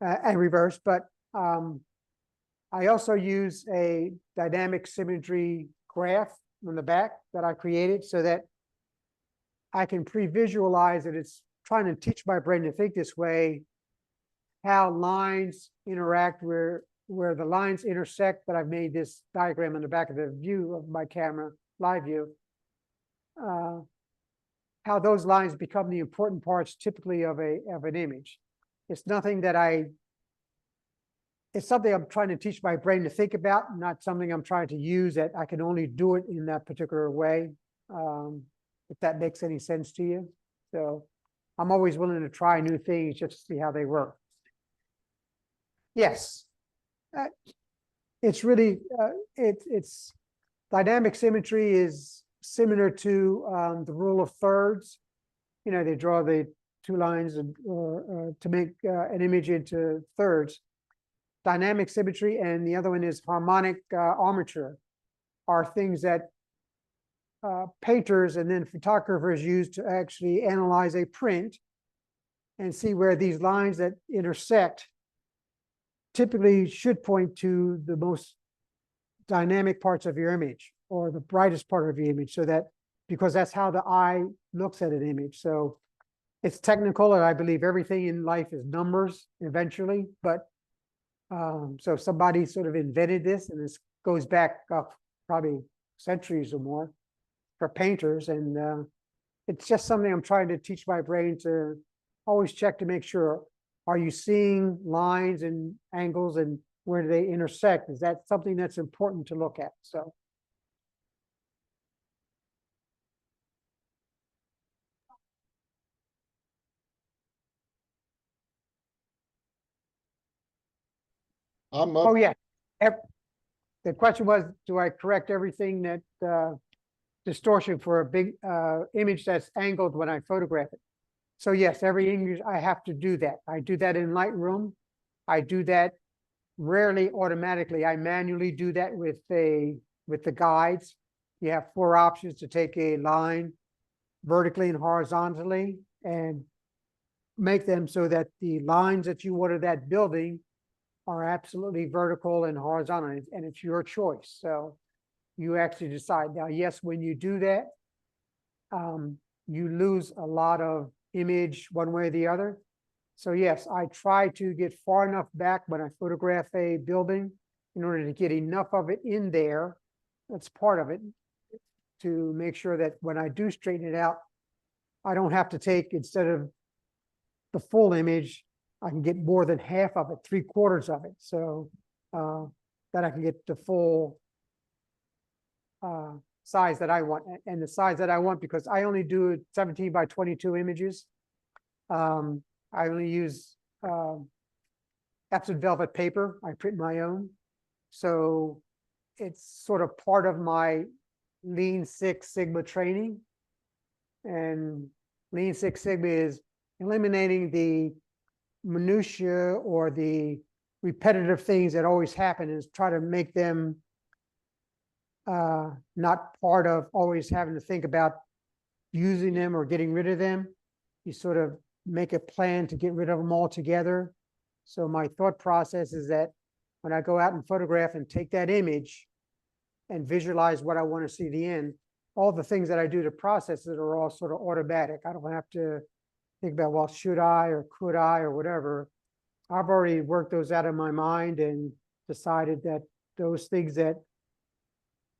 [SPEAKER 2] and reverse, but I also use a dynamic symmetry graph on the back that I created so that I can pre-visualize it. It's trying to teach my brain to think this way, how lines interact, where the lines intersect, but I've made this diagram on the back of the view of my camera, live view, how those lines become the important parts typically of an image. It's nothing that it's something I'm trying to teach my brain to think about, not something I'm trying to use that I can only do it in that particular way, if that makes any sense to you. So I'm always willing to try new things just to see how they work. Yes. It's really, it's dynamic symmetry is similar to the rule of thirds. You know, they draw the two lines to make an image into thirds. Dynamic symmetry, and the other one is harmonic armature, are things that painters and then photographers use to actually analyze a print and see where these lines that intersect typically should point to the most dynamic parts of your image or the brightest part of your image, so that because that's how the eye looks at an image. So it's technical, and I believe everything in life is numbers eventually, but so somebody sort of invented this, and this goes back probably centuries or more for painters. And it's just something I'm trying to teach my brain to always check to make sure, are you seeing lines and angles, and where do they intersect? Is that something that's important to look at? So.
[SPEAKER 1] I'm up.
[SPEAKER 2] Oh, yeah. The question was, do I correct everything that distortion for a big image that's angled when I photograph it? So yes, every image I have to do that. I do that in Lightroom. I do that rarely automatically. I manually do that with the guides. You have 4 options to take a line vertically and horizontally and make them so that the lines that you order that building are absolutely vertical and horizontal, and it's your choice. So you actually decide. Now, yes, when you do that, you lose a lot of image one way or the other. So yes, I try to get far enough back when I photograph a building in order to get enough of it in there. That's part of it, to make sure that when I do straighten it out, I don't have to take, instead of the full image, I can get more than half of it, 3/4 of it. So that I can get the full size that I want, and the size that I want, because I only do 17 by 22 images. I only use Epsom velvet paper. I print my own. So it's sort of part of my Lean Six Sigma training. And Lean Six Sigma is eliminating the minutia or the repetitive things that always happen, is try to make them not part of always having to think about using them or getting rid of them. You sort of make a plan to get rid of them altogether. So my thought process is that when I go out and photograph and take that image and visualize what I want to see the end, all the things that I do to process it are all sort of automatic. I don't have to think about, well, should I or could I or whatever. I've already worked those out in my mind and decided that those things that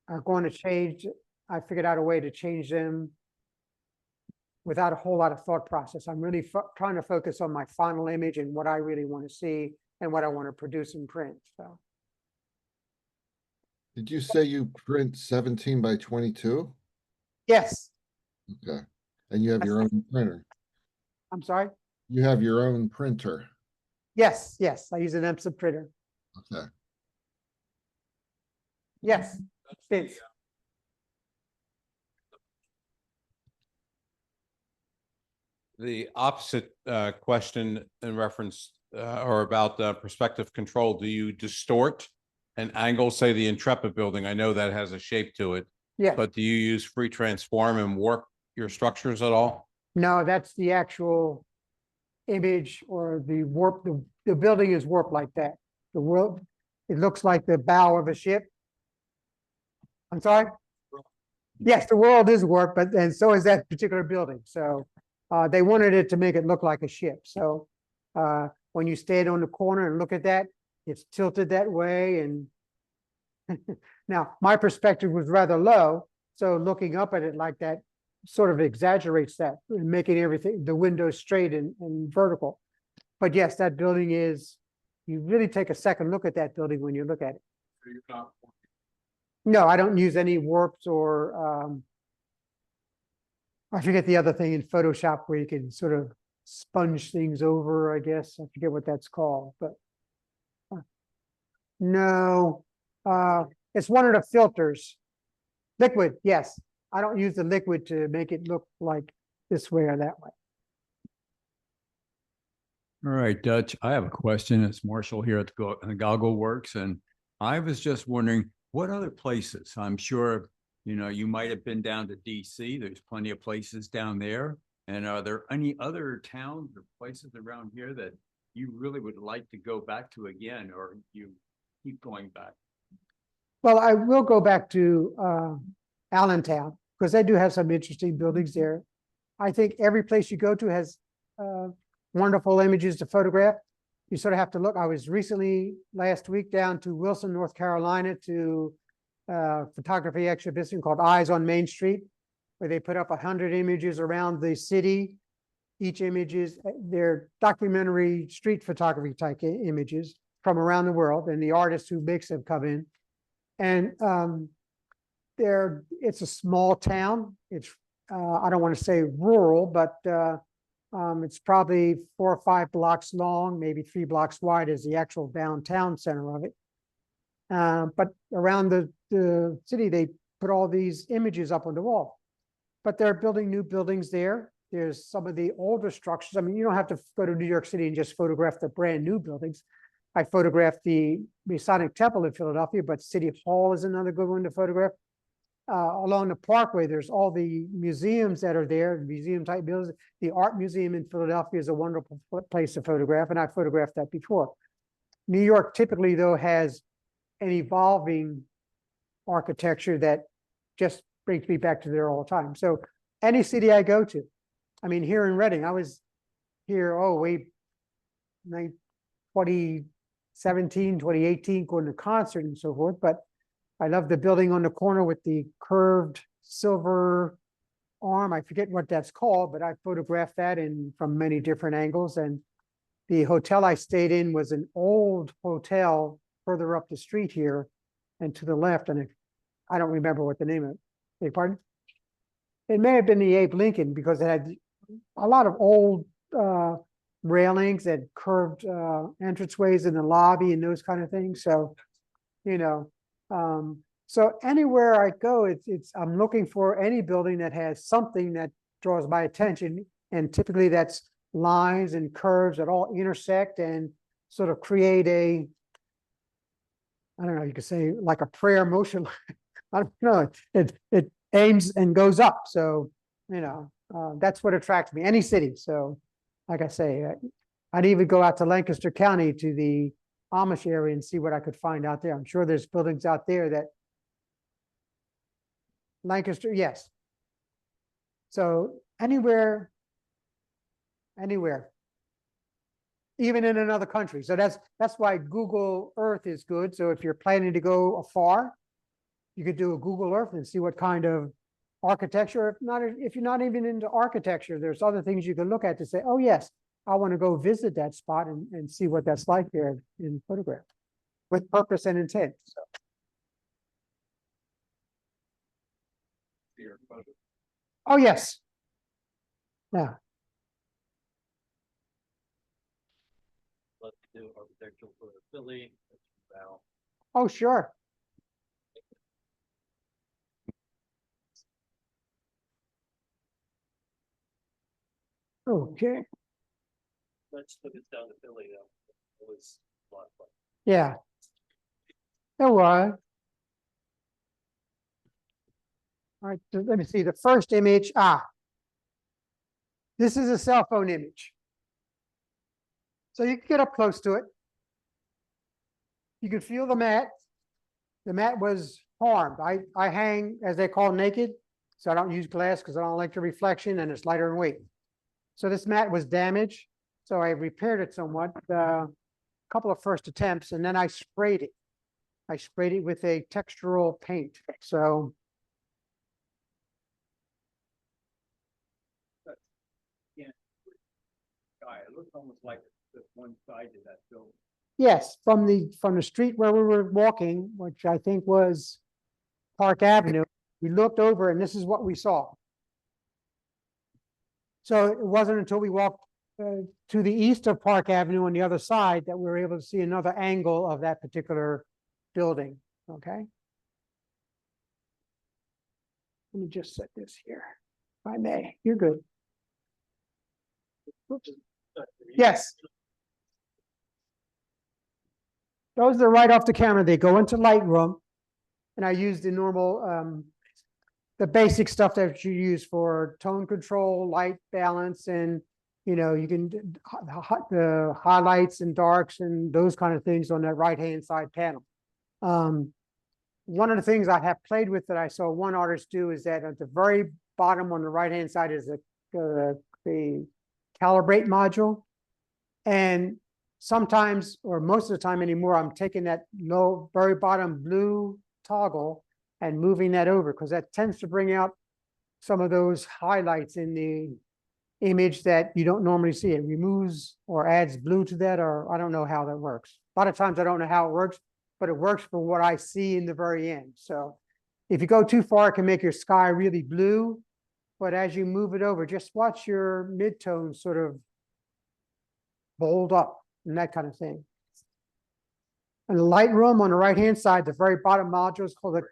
[SPEAKER 2] are going to change, I figured out a way to change them without a whole lot of thought process. I'm really trying to focus on my final image and what I really want to see and what I want to produce in print. So.
[SPEAKER 1] Did you say you print 17 by 22?
[SPEAKER 2] Yes.
[SPEAKER 1] Okay. And you have your own printer.
[SPEAKER 2] I'm sorry?
[SPEAKER 1] You have your own printer.
[SPEAKER 2] Yes, yes. I use an Epson printer.
[SPEAKER 1] Okay.
[SPEAKER 2] Yes. Vince.
[SPEAKER 3] The opposite question in reference or about perspective control. Do you distort an angle, say the Intrepid building? I know that has a shape to it.
[SPEAKER 2] Yeah.
[SPEAKER 3] But do you use free transform and warp your structures at all?
[SPEAKER 2] No, that's the actual image, or the warp. The building is warped like that. The world, it looks like the bow of a ship. I'm sorry? Yes, the world is warped, but and so is that particular building. So they wanted it to make it look like a ship. So when you stand on the corner and look at that, it's tilted that way. And now my perspective was rather low, so looking up at it like that sort of exaggerates that, making everything, the windows straight and vertical. But yes, that building is, you really take a second look at that building when you look at it.
[SPEAKER 3] So you're not.
[SPEAKER 2] No, I don't use any warps or I forget the other thing in Photoshop where you can sort of sponge things over, I guess. I forget what that's called, but no, it's one of the filters. Liquid, yes. I don't use the liquid to make it look like this way or that way.
[SPEAKER 4] All right, Dutch, I have a question. It's Marshall here at the Goggle Works, and I was just wondering what other places? I'm sure, you might have been down to DC. There's plenty of places down there. And are there any other towns or places around here that you really would like to go back to again, or you keep going back?
[SPEAKER 2] Well, I will go back to Allentown because they do have some interesting buildings there. I think every place you go to has wonderful images to photograph. You sort of have to look. I was recently last week down to Wilson, North Carolina to a photography exhibition called Eyes on Main Street, where they put up 100 images around the city. Each image is they're documentary street photography type images from around the world, and the artist who makes them come in. And it's a small town. It's I don't want to say rural, but it's probably 4 or 5 blocks long, maybe 3 blocks wide is the actual downtown center of it. But around the city, they put all these images up on the wall. But they're building new buildings there. There's some of the older structures. I mean, you don't have to go to New York City and just photograph the brand new buildings. I photographed the Masonic Temple in Philadelphia, but City Hall is another good one to photograph. Along the Parkway, there's all the museums that are there, museum type buildings. The Art Museum in Philadelphia is a wonderful place to photograph, and I photographed that before. New York typically, though, has an evolving architecture that just brings me back to there all the time. So any city I go to, I mean, here in Reading, I was here, 2017, 2018, going to concert and so forth, but I love the building on the corner with the curved silver arm. I forget what that's called, but I photographed that from many different angles. And the hotel I stayed in was an old hotel further up the street here and to the left. And I don't remember what the name of it. Beg pardon? It may have been the Abe Lincoln because it had a lot of old railings and curved entranceways in the lobby and those kind of things. So, so anywhere I go, I'm looking for any building that has something that draws my attention, and typically that's lines and curves that all intersect and sort of create I don't know, you could say like a prayer motion. I don't know. It aims and goes up. So, that's what attracts me. Any city. So, like I say, I'd even go out to Lancaster County to the Amish area and see what I could find out there. I'm sure there's buildings out there that Lancaster, yes. So anywhere, even in another country. So that's why Google Earth is good. So if you're planning to go afar, you could do a Google Earth and see what kind of architecture. If you're not even into architecture, there's other things you can look at to say, oh yes, I want to go visit that spot and see what that's like there in photograph with purpose and intent. So. Oh, yes. Yeah.
[SPEAKER 5] Let's do architectural for Philly.
[SPEAKER 2] Oh, sure. Okay.
[SPEAKER 5] Let's put this down to Philly though. It was a lot of fun.
[SPEAKER 2] Yeah. It was. All right, so let me see the first image. This is a cell phone image. So you can get up close to it. You can feel the mat. The mat was harmed. I hang, as they call, naked. So I don't use glass because I don't like the reflection and it's lighter in weight. So this mat was damaged. So I repaired it somewhat, a couple of first attempts, and then I sprayed it. I sprayed it with a textural paint. So.
[SPEAKER 4] Yeah. It looks almost like just one side to that building.
[SPEAKER 2] Yes, from the street where we were walking, which I think was Park Avenue, we looked over and this is what we saw. So it wasn't until we walked to the east of Park Avenue on the other side that we were able to see another angle of that particular building. Okay. Let me just set this here, if I may. You're good. Oops. Yes. Those are right off the camera. They go into Lightroom. And I use the normal, the basic stuff that you use for tone control, light balance, and, you know, you can, the highlights and darks and those kind of things on that right-hand side panel. One of the things I have played with that I saw one artist do is that at the very bottom on the right-hand side is the calibrate module. And sometimes, or most of the time anymore, I'm taking that low, very bottom blue toggle and moving that over because that tends to bring out some of those highlights in the image that you don't normally see. It removes or adds blue to that, or I don't know how that works. A lot of times I don't know how it works, but it works for what I see in the very end. So if you go too far, it can make your sky really blue. But as you move it over, just watch your midtones sort of bold up and that kind of thing. And the Lightroom on the right-hand side, the very bottom module is called the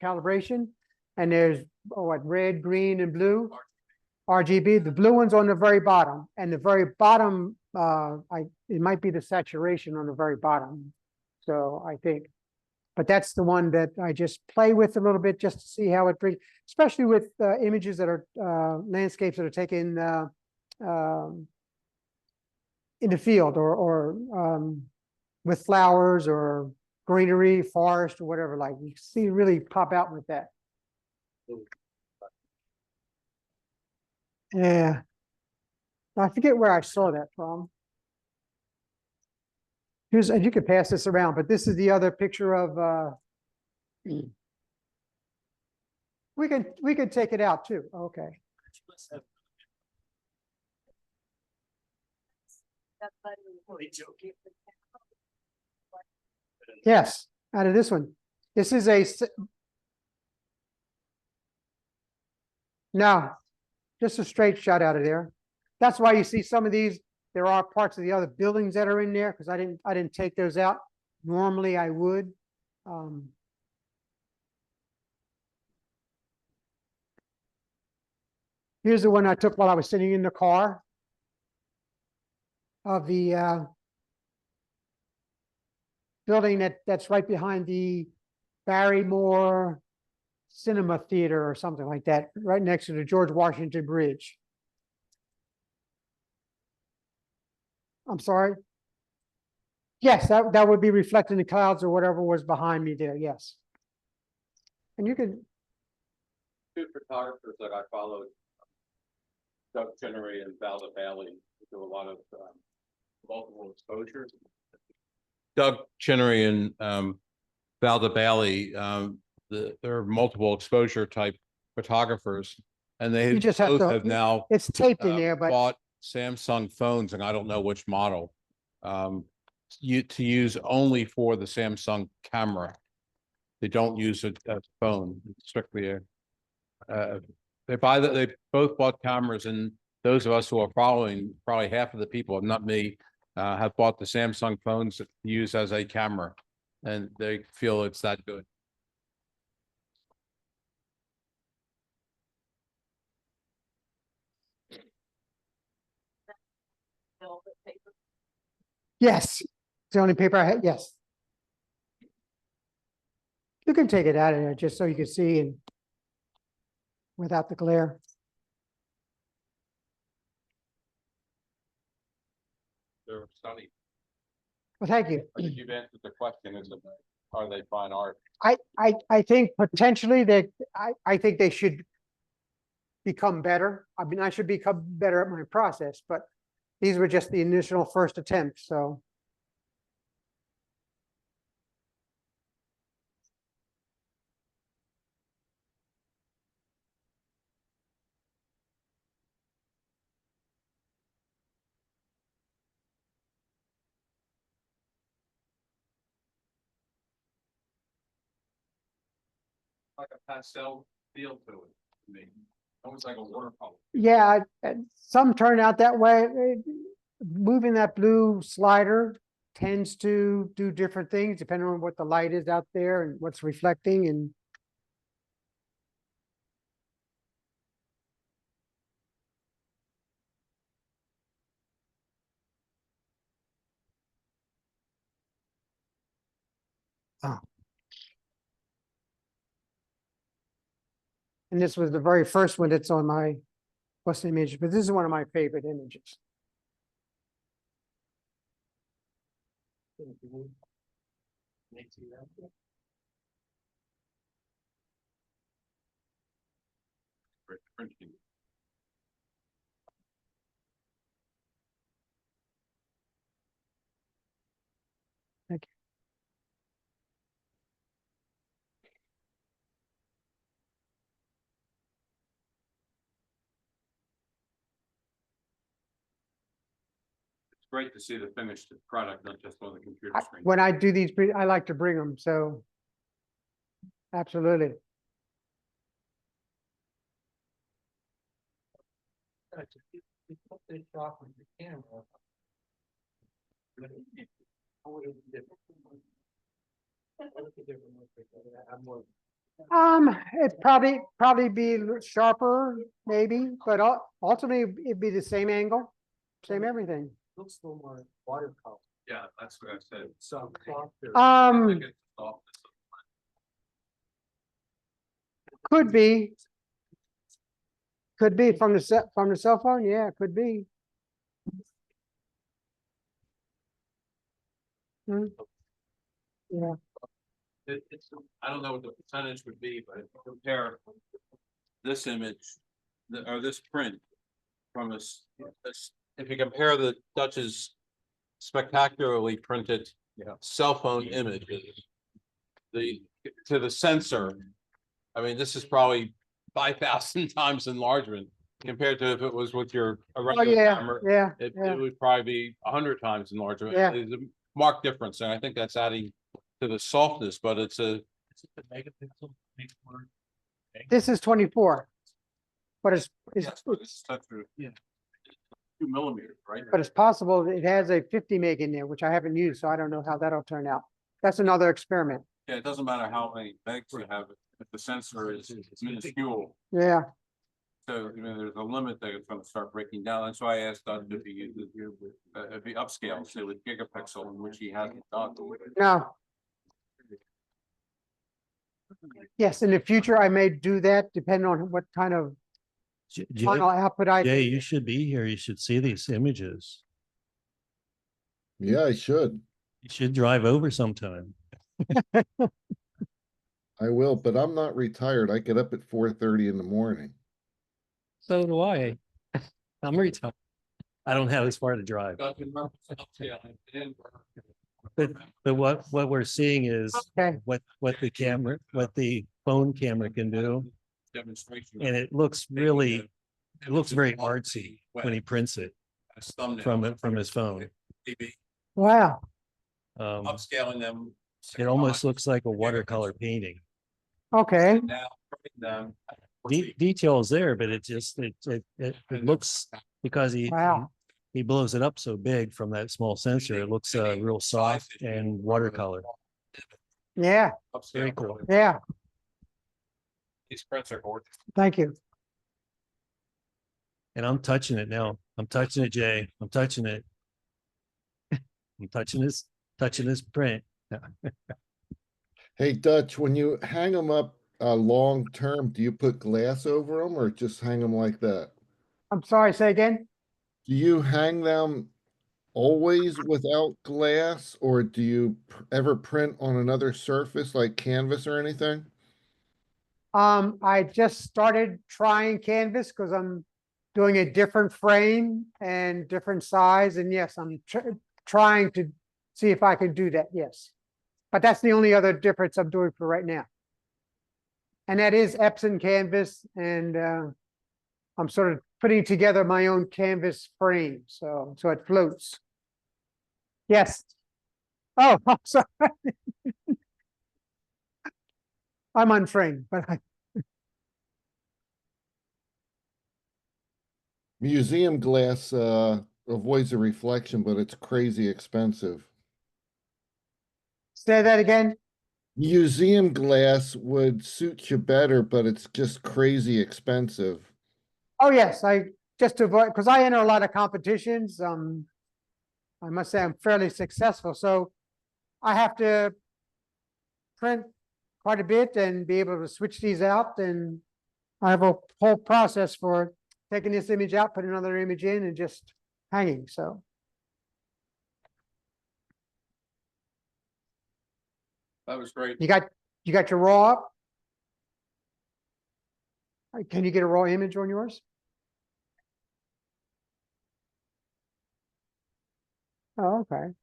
[SPEAKER 2] calibration. And there's red, green, and blue. RGB. The blue one's on the very bottom. And the very bottom, it might be the saturation on the very bottom. So I think, but that's the one that I just play with a little bit just to see how it brings, especially with images that are landscapes that are taken in the field or with flowers or greenery, forest, or whatever. Like you see, really pop out with that. Yeah, I forget where I saw that from. Here's, and you could pass this around, but this is the other picture of. We could take it out too. Okay. Yes, out of this one. This is a no, just a straight shot out of there. That's why you see some of these. There are parts of the other buildings that are in there because I didn't take those out. Normally I would. Here's the one I took while I was sitting in the car of the building that's right behind the Barrymore Cinema Theater or something like that, right next to the George Washington Bridge. I'm sorry. Yes, that would be reflecting the clouds or whatever was behind me there. Yes. And you could.
[SPEAKER 3] Two photographers that I followed, Doug Chenery and Bagley, do a lot of multiple exposures. Doug Chenery and Bagley, there are multiple exposure type photographers, and they
[SPEAKER 2] You just have
[SPEAKER 3] both
[SPEAKER 2] to-
[SPEAKER 3] have now
[SPEAKER 2] It's taped in there, but
[SPEAKER 3] bought Samsung phones, and I don't know which model, to use only for the Samsung camera. They don't use a phone, it's strictly a, they both bought cameras, and those of us who are following, probably half of the people, not me, have bought the Samsung phones to use as a camera, and they feel it's that good.
[SPEAKER 2] yes, it's the only paper I had. Yes. You can take it out of there just so you can see and without the glare.
[SPEAKER 3] They're stunning.
[SPEAKER 2] Well, thank you.
[SPEAKER 3] I think you've answered the question, is it, are they fine art?
[SPEAKER 2] I think potentially that I think they should become better. I mean, I should become better at my process, but these were just the initial first attempts, so.
[SPEAKER 3] Like a pastel feel to it, to me, almost like a watercolor.
[SPEAKER 2] Yeah, some turn out that way. Moving that blue slider tends to do different things depending on what the light is out there and what's reflecting. And And this was the very first one that's on my What's the image, but this is one of my favorite images. Thank you.
[SPEAKER 3] It's great to see the finished product, not just on the computer screen.
[SPEAKER 2] When I do these, I like to bring them, so. Absolutely. It'd probably be sharper, maybe, but ultimately it'd be the same angle, same everything.
[SPEAKER 5] Looks a little more watercolor.
[SPEAKER 3] Yeah, that's what I said.
[SPEAKER 5] So.
[SPEAKER 2] Could be from the cell phone, yeah, could be. Hmm. Yeah,
[SPEAKER 3] It's, I don't know what the percentage would be, but if you compare this image, or this print from if you compare the Dutch's spectacularly printed cell phone images, to the sensor, I mean, this is probably 5,000 times enlargement compared to if it was with your
[SPEAKER 2] oh,
[SPEAKER 3] regular
[SPEAKER 2] yeah,
[SPEAKER 3] camera.
[SPEAKER 2] yeah,
[SPEAKER 3] It
[SPEAKER 2] yeah.
[SPEAKER 3] would probably be 100 times enlargement.
[SPEAKER 2] Yeah.
[SPEAKER 3] There's a marked difference, and I think that's adding to the softness, but it's a.
[SPEAKER 2] This is 24. But it's,
[SPEAKER 3] Yes, but it's such a- 2 millimeters, right?
[SPEAKER 2] but it's possible that it has a 50 meg in there, which I haven't used, so I don't know how that'll turn out. That's another experiment.
[SPEAKER 3] Yeah, it doesn't matter how many megs you have, if the sensor is minuscule.
[SPEAKER 2] Yeah,
[SPEAKER 3] So, I mean, there's a limit that it's gonna start breaking down. That's why I asked Doug if he uses, if he upscales, say with gigapixel, which he hasn't done.
[SPEAKER 2] no. Yes, in the future, I may do that depending on what kind of final output I.
[SPEAKER 6] Jay, you should be here. You should see these images.
[SPEAKER 1] Yeah, I should.
[SPEAKER 6] You should drive over sometime.
[SPEAKER 1] I will, but I'm not retired. I get up at 4:30 in the morning.
[SPEAKER 6] So do I. I'm retired. I don't have as far to drive. But what we're seeing is
[SPEAKER 2] Okay,
[SPEAKER 6] what the phone camera can do.
[SPEAKER 3] Demonstration.
[SPEAKER 6] And it looks really, it looks very artsy when he prints it from his phone.
[SPEAKER 2] wow,
[SPEAKER 3] Upscaling them.
[SPEAKER 6] It almost looks like a watercolor painting.
[SPEAKER 2] okay,
[SPEAKER 3] Now, putting them.
[SPEAKER 6] Detail is there, but it just, it looks, because
[SPEAKER 2] Wow.
[SPEAKER 6] he blows it up so big from that small sensor, it looks real soft and watercolor.
[SPEAKER 2] yeah,
[SPEAKER 6] Very cool.
[SPEAKER 2] yeah,
[SPEAKER 3] These prints are gorgeous.
[SPEAKER 2] thank you.
[SPEAKER 6] And I'm touching it now. I'm touching it, Jay. I'm touching it. I'm touching this print.
[SPEAKER 1] Hey, Dutch, when you hang them up long term, do you put glass over them or just hang them like that?
[SPEAKER 2] I'm sorry, say again?
[SPEAKER 1] Do you hang them always without glass, or do you ever print on another surface like canvas or anything?
[SPEAKER 2] I just started trying canvas because I'm doing a different frame and different size, and yes, I'm trying to see if I can do that, yes. But that's the only other difference I'm doing for right now. And that is Epson canvas, and I'm sort of putting together my own canvas frame, so it floats. Yes. Oh, I'm sorry. I'm untrained, but
[SPEAKER 1] Museum glass avoids the reflection, but it's crazy expensive.
[SPEAKER 2] say that again.
[SPEAKER 1] Museum glass would suit you better, but it's just crazy expensive.
[SPEAKER 2] Oh, yes, I just to avoid, because I enter a lot of competitions. I must say I'm fairly successful, so I have to print quite a bit and be able to switch these out. And I have a whole process for taking this image out, putting another image in, and just hanging. So
[SPEAKER 3] That was great.
[SPEAKER 2] you got your raw up? Can you get a raw image on yours? Oh, okay.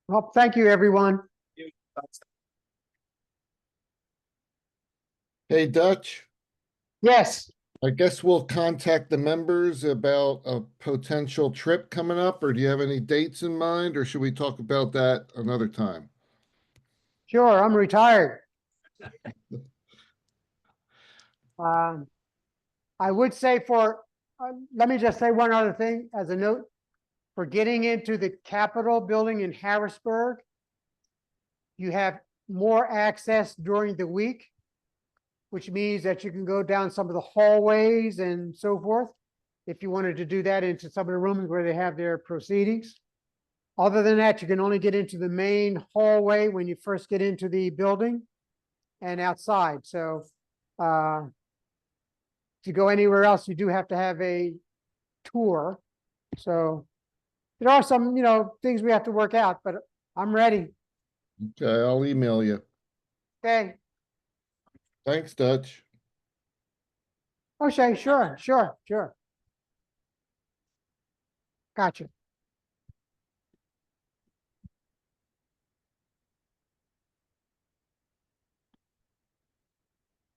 [SPEAKER 2] Well, thank you, everyone.
[SPEAKER 1] Hey, Dutch,
[SPEAKER 2] Yes,
[SPEAKER 1] I guess we'll contact the members about a potential trip coming up, or do you have any dates in mind, or should we talk about that another time?
[SPEAKER 2] sure, I'm retired. Um, I would say let me just say one other thing as a note. For getting into the Capitol building in Harrisburg, you have more access during the week, which means that you can go down some of the hallways and so forth, if you wanted to do that into some of the rooms where they have their proceedings. Other than that, you can only get into the main hallway when you first get into the building and outside. So to go anywhere else, you do have to have a tour. So there are some, things we have to work out, but I'm ready.
[SPEAKER 1] Okay, I'll email you.
[SPEAKER 2] Okay.
[SPEAKER 1] Thanks, Dutch.
[SPEAKER 2] Okay, sure. Gotcha.